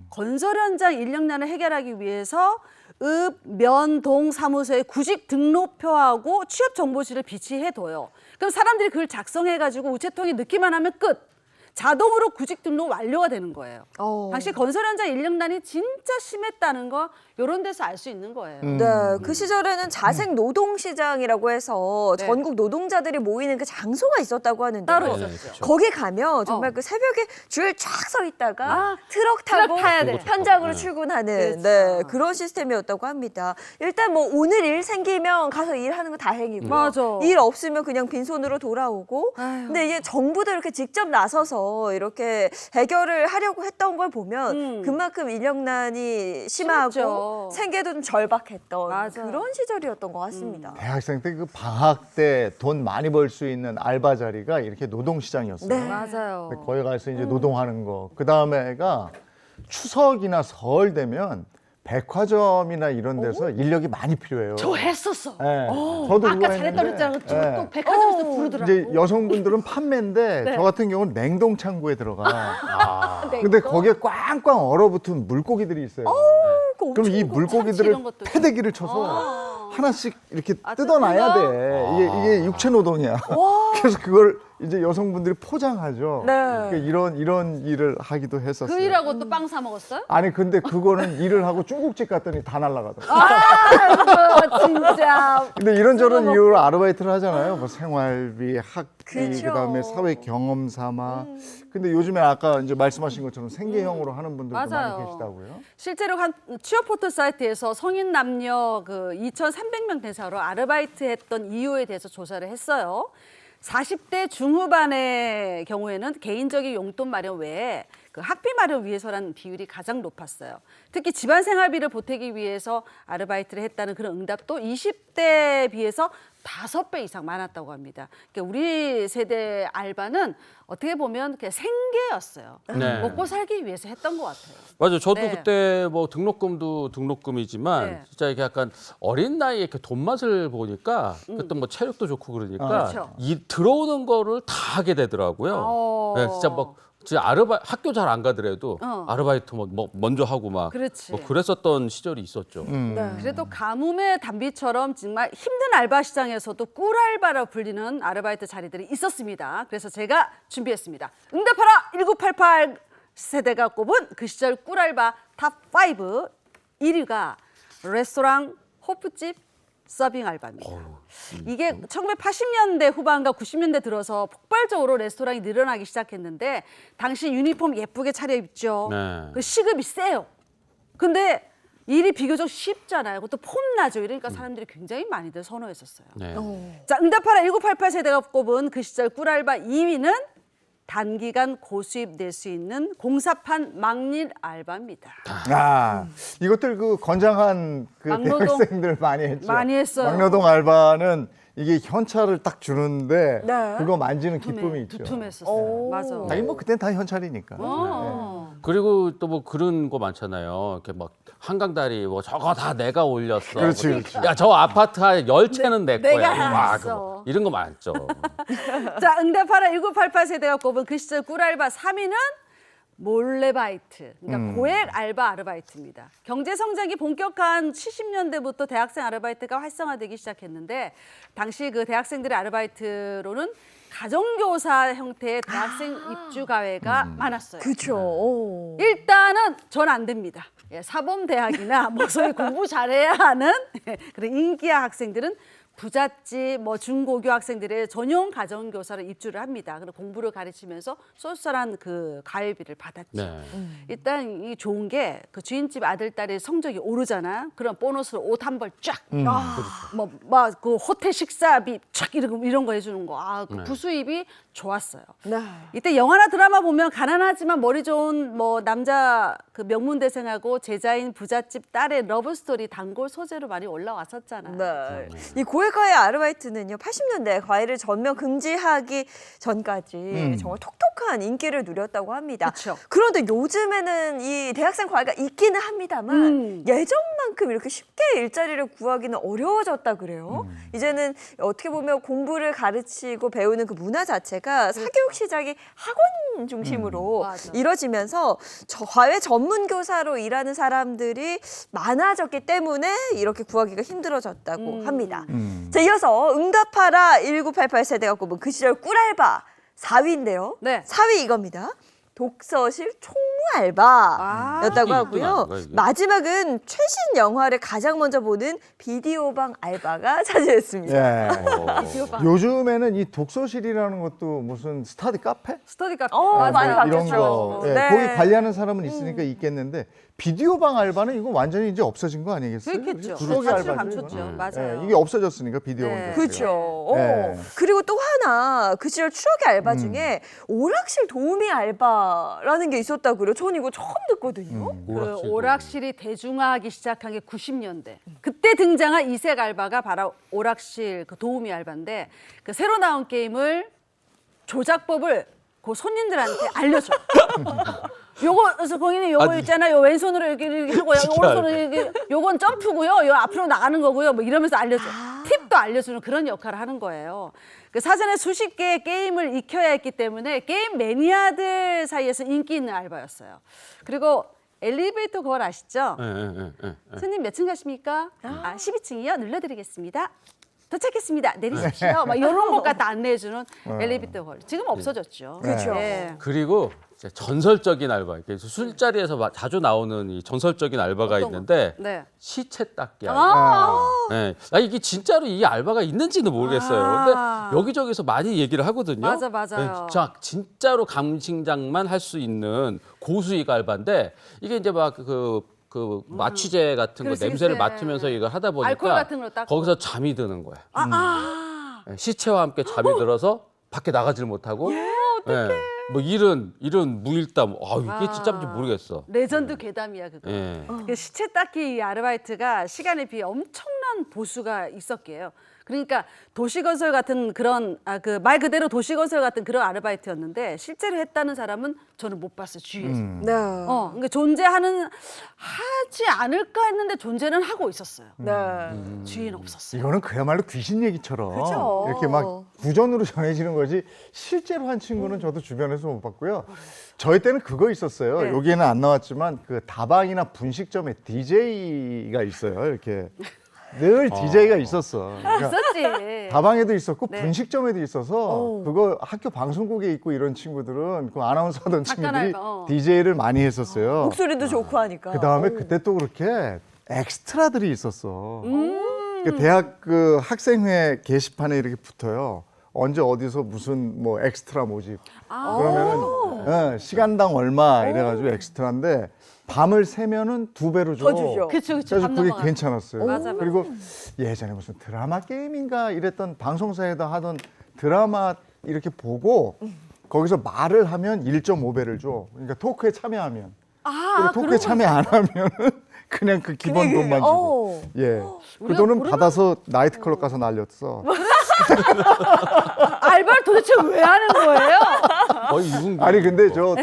건설 현장 인력난을 해결하기 위해서 읍, 면, 동 사무소에 구직 등록표하고 취업 정보지를 비치해둬요. 그럼 사람들이 그걸 작성해가지고 우체통에 넣기만 하면 끝. 자동으로 구직 등록 완료가 되는 거예요. 당시 건설 현장 인력난이 진짜 심했다는 거 이런 데서 알 수 있는 거예요. 네, 그 시절에는 자생 노동시장이라고 해서 네. 전국 노동자들이 모이는 그 장소가 있었다고 하는데 따로 네, 있었죠. 거기 가면 정말 그 새벽에 줄 쫙 서 있다가 트럭 타고 트럭 타야 돼. 현장으로 네. 출근하는 그렇죠. 네, 그런 시스템이었다고 합니다. 일단 뭐 오늘 일 생기면 가서 일하는 거 다행이고요. 맞아. 일 없으면 그냥 빈손으로 돌아오고. 아유. 근데 이게 정부도 이렇게 직접 나서서 이렇게 해결을 하려고 했던 걸 보면 그만큼 인력난이 심하고 심했죠. 생계도 좀 절박했던 맞아. 그런 시절이었던 것 같습니다. 대학생 때 그 방학 때 돈 많이 벌 수 있는 알바 자리가 이렇게 노동시장이었어요. 네. 맞아요. 거기 가서 이제 노동하는 거. 그 다음에가 추석이나 설 되면 백화점이나 이런 데서 인력이 많이 필요해요. 저 했었어. 예. 저도 아까 그거 잘했다 했는데, 그랬잖아. 예. 또 백화점에서 부르더라고. 이제 여성분들은 판매인데 네. 저 같은 경우는 냉동 창고에 들어가. 근데 거기에 꽝꽝 얼어붙은 물고기들이 있어요. 그럼 이 참치 물고기들을 이런 것도 패대기를 쳐서 하나씩 이렇게 뜯어놔야 돼. 이게 육체 노동이야. 그래서 그걸 이제 여성분들이 포장하죠. 네. 그러니까 이런 일을 하기도 했었어요. 그 일하고 또 빵 사 먹었어요? 아니 근데 그거는 일을 하고 중국집 갔더니 다 날라가더라고. 아이고, 진짜. 근데 이런저런 이유로 아르바이트를 하잖아요. 뭐 생활비, 학비, 그렇죠. 그다음에 사회 경험 삼아. 근데 요즘에 아까 이제 말씀하신 것처럼 생계형으로 하는 분들도 맞아요. 많이 계시다고요. 실제로 한 취업 포털 사이트에서 성인 남녀 그 2,300명 대상으로 아르바이트 했던 이유에 대해서 조사를 했어요. 40대 중후반의 경우에는 개인적인 용돈 마련 외에 그 학비 마련 위해서라는 비율이 가장 높았어요. 특히 집안 생활비를 보태기 위해서 아르바이트를 했다는 그런 응답도 20대에 비해서 5배 이상 많았다고 합니다. 그러니까 우리 세대 알바는 어떻게 보면 그냥 생계였어요. 네. 먹고 살기 위해서 했던 것 같아요. 맞아요. 저도 네. 그때 뭐 등록금도 등록금이지만 네. 진짜 이렇게 약간 어린 나이에 이렇게 돈 맛을 보니까 그때 뭐 체력도 좋고 그러니까 그렇죠. 이 들어오는 거를 다 하게 되더라고요. 네, 진짜 막 진짜 학교 잘 안 가더라도 아르바이트 뭐 먼저 하고 막 그렇지. 뭐 그랬었던 시절이 있었죠. 네. 그래도 가뭄의 단비처럼 정말 힘든 알바 시장에서도 꿀알바라 불리는 아르바이트 자리들이 있었습니다. 그래서 제가 준비했습니다. 응답하라 1988 세대가 꼽은 그 시절 꿀알바 탑5 1위가 레스토랑 호프집 서빙 알바입니다. 이게 1980년대 후반과 90년대 들어서 폭발적으로 레스토랑이 늘어나기 시작했는데 당시 유니폼 예쁘게 차려입죠. 네. 그 시급이 세요. 근데 일이 비교적 쉽잖아요. 그것도 폼나죠. 이러니까 사람들이 굉장히 많이들 선호했었어요. 네. 자, 응답하라 1988 세대가 꼽은 그 시절 꿀알바 2위는 단기간 고수입 낼 수 있는 공사판 막일 알바입니다. 아, 이것들 그 건장한 그 막노동 대학생들 많이 했죠. 많이 했어요. 막노동 알바는 이게 현찰을 딱 주는데 네. 그거 만지는 기쁨이 있죠. 두툼했었어요. 맞아. 아니 뭐 그땐 다 현찰이니까. 그리고 또 뭐 그런 거 많잖아요. 이렇게 막 한강다리 뭐 저거 다 내가 올렸어. 그렇지, 뭐, 그렇지. 야, 저 아파트 한 10채는 내 거야. 내가 와, 했어. 그거. 이런 거 많죠. 자, 응답하라 1988 세대가 꼽은 그 시절 꿀알바 3위는 몰래바이트, 그러니까 고액 알바 아르바이트입니다. 경제 성장이 본격화한 70년대부터 대학생 아르바이트가 활성화되기 시작했는데 당시 그 대학생들의 아르바이트로는 가정교사 형태의 대학생 입주 가외가 많았어요. 그렇죠. 일단은 전 안 됩니다. 예, 사범대학이나 뭐 소위 공부 잘해야 하는 그런 인기학 학생들은 부잣집, 뭐 중고교 학생들의 전용 가정교사로 입주를 합니다. 그리고 공부를 가르치면서 쏠쏠한 그 가회비를 받았죠. 네. 일단 이 좋은 게 그 주인집 아들 딸의 성적이 오르잖아. 그럼 보너스로 옷 한 벌 쫙. 뭐막 그 호텔 식사비 쫙 이런 거 해주는 거. 그 부수입이 좋았어요. 네. 이때 영화나 드라마 보면 가난하지만 머리 좋은 뭐 남자 그 명문대생하고 제자인 부잣집 딸의 러브 스토리 단골 소재로 많이 올라왔었잖아요. 네. 이 고액과외 아르바이트는요, 80년대 과외를 전면 금지하기 전까지 정말 톡톡한 인기를 누렸다고 합니다. 그쵸. 그런데 요즘에는 이 대학생 과외가 있기는 합니다만 예전만큼 이렇게 쉽게 일자리를 구하기는 어려워졌다 그래요. 이제는 어떻게 보면 공부를 가르치고 배우는 그 문화 자체가 사교육 시장이 학원 중심으로 맞아. 이뤄지면서 과외 전문 교사로 일하는 사람들이 많아졌기 때문에 이렇게 구하기가 힘들어졌다고 합니다. 자, 이어서 응답하라 1988 세대가 꼽은 그 시절 꿀알바 4위인데요. 네. 4위 이겁니다. 독서실 총무 알바였다고 이게 하고요. 있구나, 이게. 마지막은 최신 영화를 가장 먼저 보는 비디오방 알바가 차지했습니다. 예. 비디오방. 요즘에는 이 독서실이라는 것도 무슨 스터디 카페? 스터디 카페. 많이 이런 바뀌었죠. 거. 예, 네. 거기 관리하는 사람은 있으니까 있겠는데 비디오방 알바는 이거 완전히 이제 없어진 거 아니겠어요? 그렇겠죠. 추억의 가치를 알바죠, 감췄죠. 이거는. 맞아요. 예, 이게 없어졌으니까 비디오방. 네. 그렇죠. 네. 그리고 또 하나 그 시절 추억의 알바 중에 오락실 도우미 알바라는 게 있었다고 그래요. 전 이거 처음 듣거든요. 그 오락실이 대중화하기 시작한 게 90년대. 그때 등장한 이색 알바가 바로 오락실 그 도우미 알바인데 그 새로 나온 게임을 조작법을 그 손님들한테 알려줘. 요거 그래서 거기는 요거 있잖아요. 요 왼손으로 이렇게 하고 오른손으로 이렇게 요건 점프고요. 요 앞으로 나가는 거고요. 뭐 이러면서 알려줘. 팁도 알려주는 그런 역할을 하는 거예요. 그 사전에 수십 개의 게임을 익혀야 했기 때문에 게임 매니아들 사이에서 인기 있는 알바였어요. 그리고 엘리베이터 그걸 아시죠? 손님 몇 층 가십니까? 12층이요. 눌러드리겠습니다. 도착했습니다. 내리십시오. 막 이런 것 갖다 안내해주는 엘리베이터 걸. 지금 없어졌죠. 그렇죠. 네. 그리고 이제 전설적인 알바, 이렇게 술자리에서 자주 나오는 이 전설적인 알바가 있는데 네. 시체 닦기 알바. 네. 이게 진짜로 이 알바가 있는지는 모르겠어요. 근데 여기저기서 많이 얘기를 하거든요. 맞아, 맞아요. 네, 진짜로 감식장만 할 수 있는 고수익 알바인데 이게 이제 막 그 마취제 같은 거 그렇지, 냄새를 그렇지. 맡으면서 이걸 하다 보니까 알코올 같은 걸로 닦고. 거기서 잠이 드는 거야. 네, 시체와 함께 잠이 들어서 밖에 나가질 못하고. 네, 뭐 이런 무일담. 이게 진짜인지 모르겠어. 레전드 괴담이야 그거. 예. 그 시체 닦기 아르바이트가 시간에 비해 엄청난 보수가 있었게요. 그러니까 도시건설 같은 그런 그 말 그대로 도시건설 같은 그런 아르바이트였는데 실제로 했다는 사람은 저는 못 봤어요 주위에서. 네. 그러니까 하지 않을까 했는데 존재는 하고 있었어요. 네. 주위는 없었어요. 이거는 그야말로 귀신 얘기처럼 그죠. 이렇게 막 구전으로 전해지는 거지 실제로 한 친구는 저도 주변에서 못 봤고요. 저희 때는 그거 있었어요. 네. 여기에는 안 나왔지만 그 다방이나 분식점에 DJ가 있어요. 이렇게 늘 DJ가 있었어. 그러니까 있었지. 다방에도 있었고 네. 분식점에도 있어서 그거 학교 방송국에 있고 이런 친구들은 그 아나운서 하던 친구들이 알바, DJ를 많이 했었어요. 목소리도 좋고 하니까. 그다음에 그때 또 그렇게 엑스트라들이 있었어. 그 대학 그 학생회 게시판에 이렇게 붙어요. 언제 어디서 무슨 뭐 엑스트라 모집. 그러면은 시간당 얼마 이래가지고 엑스트라인데 밤을 새면은 2배로 줘. 더 주죠. 그쵸. 그래서 밤 그게 넘어가. 괜찮았어요. 맞아. 그리고 예전에 무슨 드라마 게임인가 이랬던 방송사에다 하던 드라마 이렇게 보고 거기서 말을 하면 1.5배를 줘. 그러니까 토크에 참여하면. 그리고 토크에 참여 안 하면은 그냥 그 기본 돈만 주고. 예. 그 돈은 받아서 나이트클럽 가서 날렸어. 알바를 도대체 왜 하는 거예요? 아니 근데 저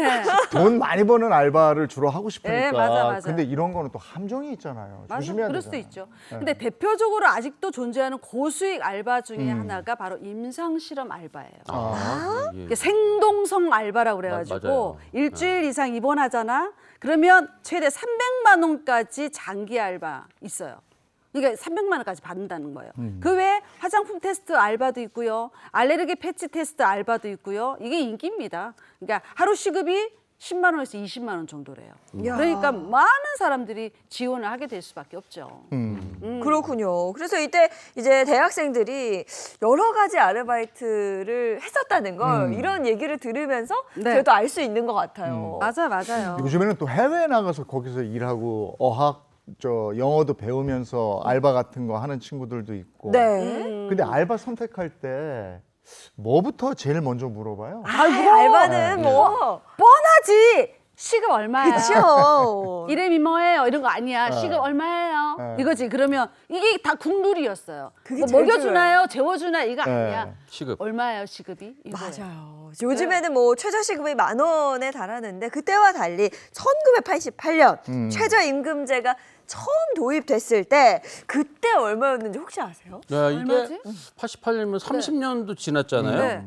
돈 많이 버는 알바를 주로 하고 싶으니까. 네, 맞아. 근데 이런 거는 또 함정이 있잖아요. 맞아, 조심해야 그럴 되잖아요. 수도 있죠. 근데 대표적으로 아직도 존재하는 고수익 알바 중에 하나가 바로 임상실험 알바예요. 이게 생동성 알바라고 그래가지고 맞아요. 일주일 이상 입원하잖아. 그러면 최대 300만 원까지 장기 알바 있어요. 그러니까 300만 원까지 받는다는 거예요. 그 외에 화장품 테스트 알바도 있고요. 알레르기 패치 테스트 알바도 있고요. 이게 인기입니다. 그러니까 하루 시급이 10만 원에서 20만 원 정도래요. 야. 그러니까 많은 사람들이 지원을 하게 될 수밖에 없죠. 그렇군요. 그래서 이때 이제 대학생들이 여러 가지 아르바이트를 했었다는 걸 이런 얘기를 들으면서 네. 저도 알 수 있는 것 같아요. 맞아요. 요즘에는 또 해외에 나가서 거기서 일하고 영어도 배우면서 알바 같은 거 하는 친구들도 있고. 네. 근데 알바 선택할 때 뭐부터 제일 먼저 물어봐요? 알바는 뭐 뻔하지. 시급 얼마예요? 그렇죠. 이름이 뭐예요? 이런 거 아니야. 시급 얼마예요? 네. 이거지. 그러면 이게 다 국룰이었어요. 그게 뭐 제일 먹여주나요? 재워주나요? 이거 네. 아니야. 시급. 얼마예요, 시급이? 이거예요. 맞아요. 요즘에는 뭐 최저시급이 10,000원에 달하는데 그때와 달리 1988년 최저임금제가 처음 도입됐을 때 그때 얼마였는지 혹시 아세요? 야, 이게 얼마지? 88년이면 30년도 지났잖아요. 네.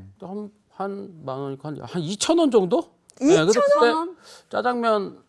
한만 원이니까 한 2,000원 정도? 2,000원? 그때 짜장면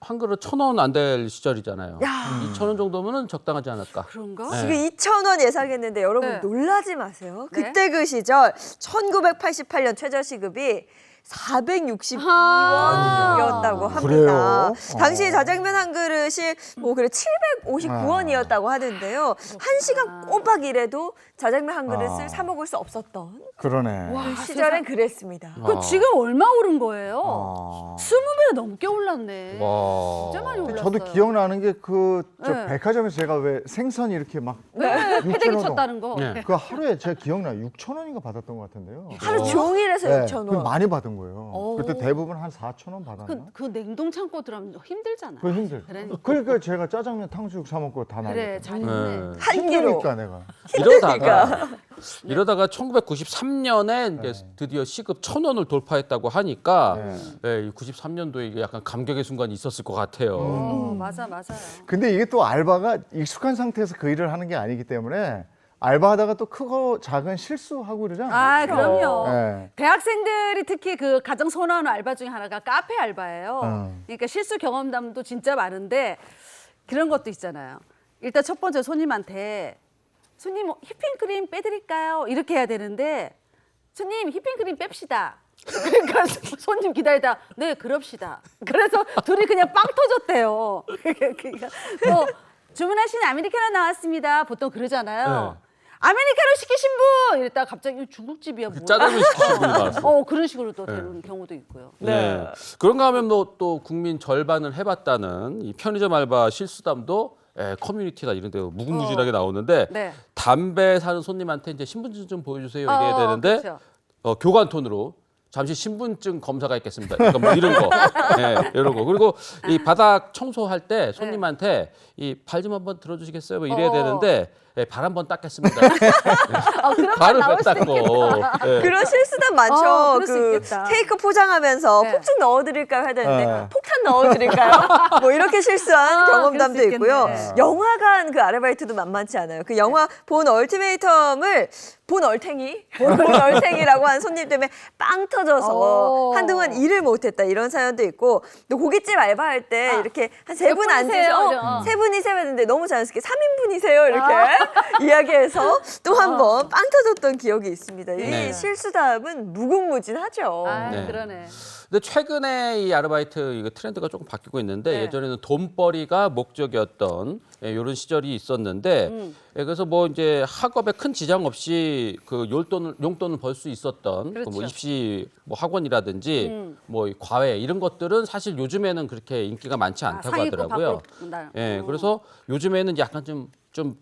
한 그릇 1,000원 안 될 시절이잖아요. 2,000원 정도면은 적당하지 않을까? 그런가? 네. 지금 2,000원 예상했는데 여러분 네. 놀라지 마세요. 네. 그때 그 시절 1988년 최저시급이 462원이었다고 합니다. 그래요? 당시 짜장면 한 그릇이 뭐 그래 759원이었다고 하는데요. 1시간 꼬박 일해도 짜장면 한 그릇을 사 먹을 수 없었던 그러네. 그 시절엔 그랬습니다. 그 지금 얼마 오른 거예요? 아. 20배 넘게 올랐네. 와. 진짜 많이 올랐어요. 저도 기억나는 게 네. 백화점에서 제가 왜 생선 이렇게 막 네, 패대기 6,000원. 쳤다는 거. 네. 그 하루에 제가 기억나요. 6,000원인가 받았던 것 같은데요. 하루 종일 해서 네, 6,000원. 그럼 많이 받은 거예요. 오. 그때 대부분 한 4,000원 받았나? 그 냉동 창고 들어가면 힘들잖아. 그거 힘들. 그러니까 제가 짜장면 탕수육 사 먹고 다 그래, 나갔어요. 잘했네. 네. 한 끼로. 힘드니까 내가. 이러다가 1993년에 이제 드디어 시급 1,000원을 돌파했다고 하니까 이 93년도에 이게 약간 감격의 순간이 있었을 것 같아요. 맞아요. 근데 이게 또 알바가 익숙한 상태에서 그 일을 하는 게 아니기 때문에 알바하다가 또 크고 작은 실수하고 이러잖아요. 아, 그럼요. 네. 대학생들이 특히 그 가장 선호하는 알바 중에 하나가 카페 알바예요. 음. 그러니까 실수 경험담도 진짜 많은데 그런 것도 있잖아요. 일단 첫 번째 손님한테 손님 휘핑크림 빼드릴까요? 이렇게 해야 되는데 손님 휘핑크림 뺍시다. 그러니까 손님 기다리다 네 그럽시다. 그래서 둘이 그냥 빵 터졌대요. 그러니까 뭐 주문하신 아메리카노 나왔습니다. 보통 그러잖아요. 아메리카노 시키신 분 이랬다가 갑자기 이거 중국집이야 뭐야? 짜장면 시키신 분이 나왔어. 그런 식으로 또 되는 경우도 있고요. 네. 그런가 하면 또 국민 절반을 해봤다는 이 편의점 알바 실수담도 커뮤니티나 이런 데 무궁무진하게 나오는데 네. 담배 사는 손님한테 이제 신분증 좀 보여주세요 이래야 되는데 그렇죠. 교관 톤으로 잠시 신분증 검사가 있겠습니다. 그러니까 뭐 이런 거, 이런 거. 그리고 이 바닥 청소할 때 손님한테 이 발 좀 한번 들어주시겠어요? 뭐 이래야 되는데 발 한번 닦겠습니다. 그런 말 발을 나올 왜 수 닦고? 있겠다. 그런 실수단 많죠. 그럴 수 그 있겠다. 케이크 포장하면서 네. 폭죽 넣어드릴까요? 해야 되는데 네. 폭탄 넣어드릴까요? 뭐 이렇게 실수한 경험담도 그럴 수 있고요. 있겠네. 영화관 그 아르바이트도 만만치 않아요. 그 영화 본 얼티메이텀을 본 얼탱이라고 한 손님 때문에 빵 터져서 한동안 일을 못했다 이런 사연도 있고 또 고깃집 알바할 때 이렇게 한 세 분 분이세요? 앉으셔 세 분이세요 했는데 너무 자연스럽게 3인분이세요 이렇게 이야기해서 또 한 번 빵 터졌던 기억이 있습니다. 이 네. 실수담은 무궁무진하죠. 네. 그러네. 근데 최근에 이 아르바이트 이거 트렌드가 조금 바뀌고 있는데 예전에는 돈벌이가 목적이었던 이런 시절이 있었는데 그래서 뭐 이제 학업에 큰 지장 없이 그 용돈을 벌 수 있었던 그렇죠. 뭐 입시 뭐 학원이라든지 뭐 이 과외 이런 것들은 사실 요즘에는 그렇게 인기가 많지 않다고 상위권 하더라고요. 밖으로 나요. 그래서 요즘에는 약간 좀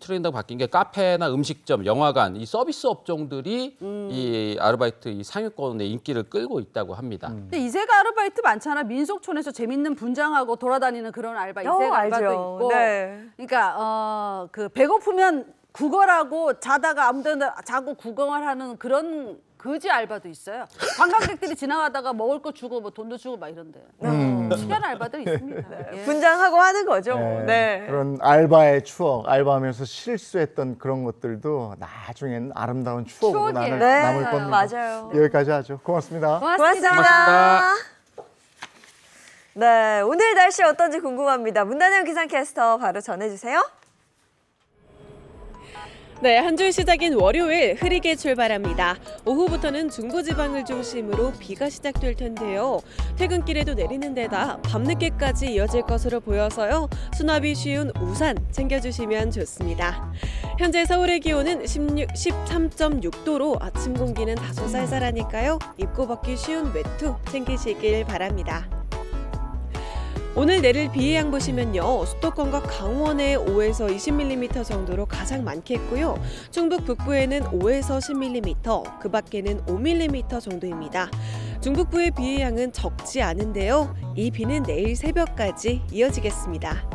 트렌드가 바뀐 게 카페나 음식점, 영화관 이 서비스 업종들이 이 아르바이트 이 상위권의 인기를 끌고 있다고 합니다. 근데 이세가 아르바이트 많잖아. 민속촌에서 재밌는 분장하고 돌아다니는 그런 알바 이세가 알바도 알죠. 있고. 네. 그러니까 그 배고프면 구걸하고 자다가 아무데나 자고 구경을 하는 그런 거지 알바도 있어요. 관광객들이 지나가다가 먹을 거 주고 뭐 돈도 주고 막 이런데. 특이한 알바들 있습니다. 예. 분장하고 하는 거죠. 네. 그런 알바의 추억, 알바하면서 실수했던 그런 것들도 나중엔 아름다운 추억으로 추억이에요. 남을 겁니다. 맞아요. 여기까지 하죠. 고맙습니다. 고맙습니다. 고맙습니다. 네, 오늘 날씨 어떤지 궁금합니다. 문단영 기상캐스터 바로 전해주세요. 네, 한 주 시작인 월요일 흐리게 출발합니다. 오후부터는 중부지방을 중심으로 비가 시작될 텐데요. 퇴근길에도 내리는 데다 밤늦게까지 이어질 것으로 보여서요. 수납이 쉬운 우산 챙겨주시면 좋습니다. 현재 서울의 기온은 13.6도로 아침 공기는 다소 쌀쌀하니까요. 입고 벗기 쉬운 외투 챙기시길 바랍니다. 오늘 내릴 비의 양 보시면요. 수도권과 강원에 5에서 20mm 정도로 가장 많겠고요. 충북 북부에는 5에서 10mm, 그 밖에는 5mm 정도입니다. 중북부의 비의 양은 적지 않은데요. 이 비는 내일 새벽까지 이어지겠습니다.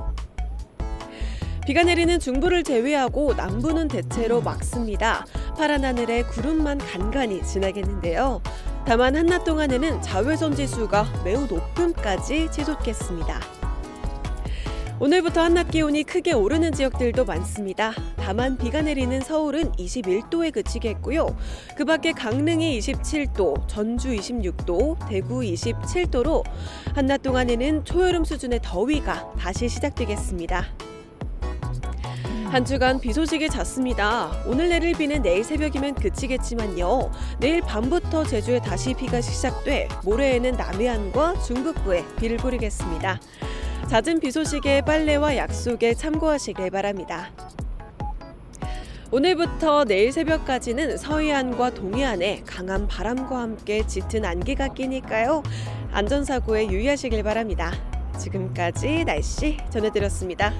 비가 내리는 중부를 제외하고 남부는 대체로 맑습니다. 파란 하늘에 구름만 간간히 지나겠는데요. 다만 한낮 동안에는 자외선 지수가 매우 높음까지 치솟겠습니다. 오늘부터 한낮 기온이 크게 오르는 지역들도 많습니다. 다만 비가 내리는 서울은 21도에 그치겠고요. 그 밖에 강릉이 27도, 전주 26도, 대구 27도로 한낮 동안에는 초여름 수준의 더위가 다시 시작되겠습니다. 한 주간 비 소식이 잦습니다. 오늘 내릴 비는 내일 새벽이면 그치겠지만요. 내일 밤부터 제주에 다시 비가 시작돼 모레에는 남해안과 중북부에 비를 뿌리겠습니다. 잦은 비 소식에 빨래와 약속에 참고하시길 바랍니다. 오늘부터 내일 새벽까지는 서해안과 동해안에 강한 바람과 함께 짙은 안개가 끼니까요. 안전사고에 유의하시길 바랍니다. 지금까지 날씨 전해드렸습니다.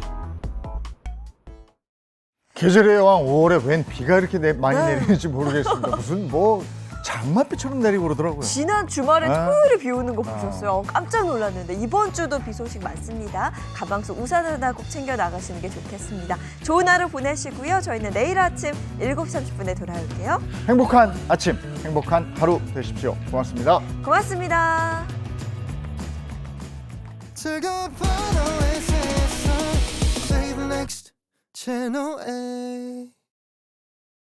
계절의 여왕 5월에 웬 비가 이렇게 많이 내리는지 모르겠습니다. 무슨 뭐 장맛비처럼 내리고 그러더라고요. 지난 주말에 아. 토요일에 비 오는 거 보셨어요? 깜짝 놀랐는데 이번 주도 비 소식 많습니다. 가방 속 우산 하나 꼭 챙겨 나가시는 게 좋겠습니다. 좋은 하루 보내시고요. 저희는 내일 아침 7시 30분에 돌아올게요. 행복한 아침, 행복한 하루 되십시오. 고맙습니다. 고맙습니다. 즐거운 밤의 세상 Save the next channel A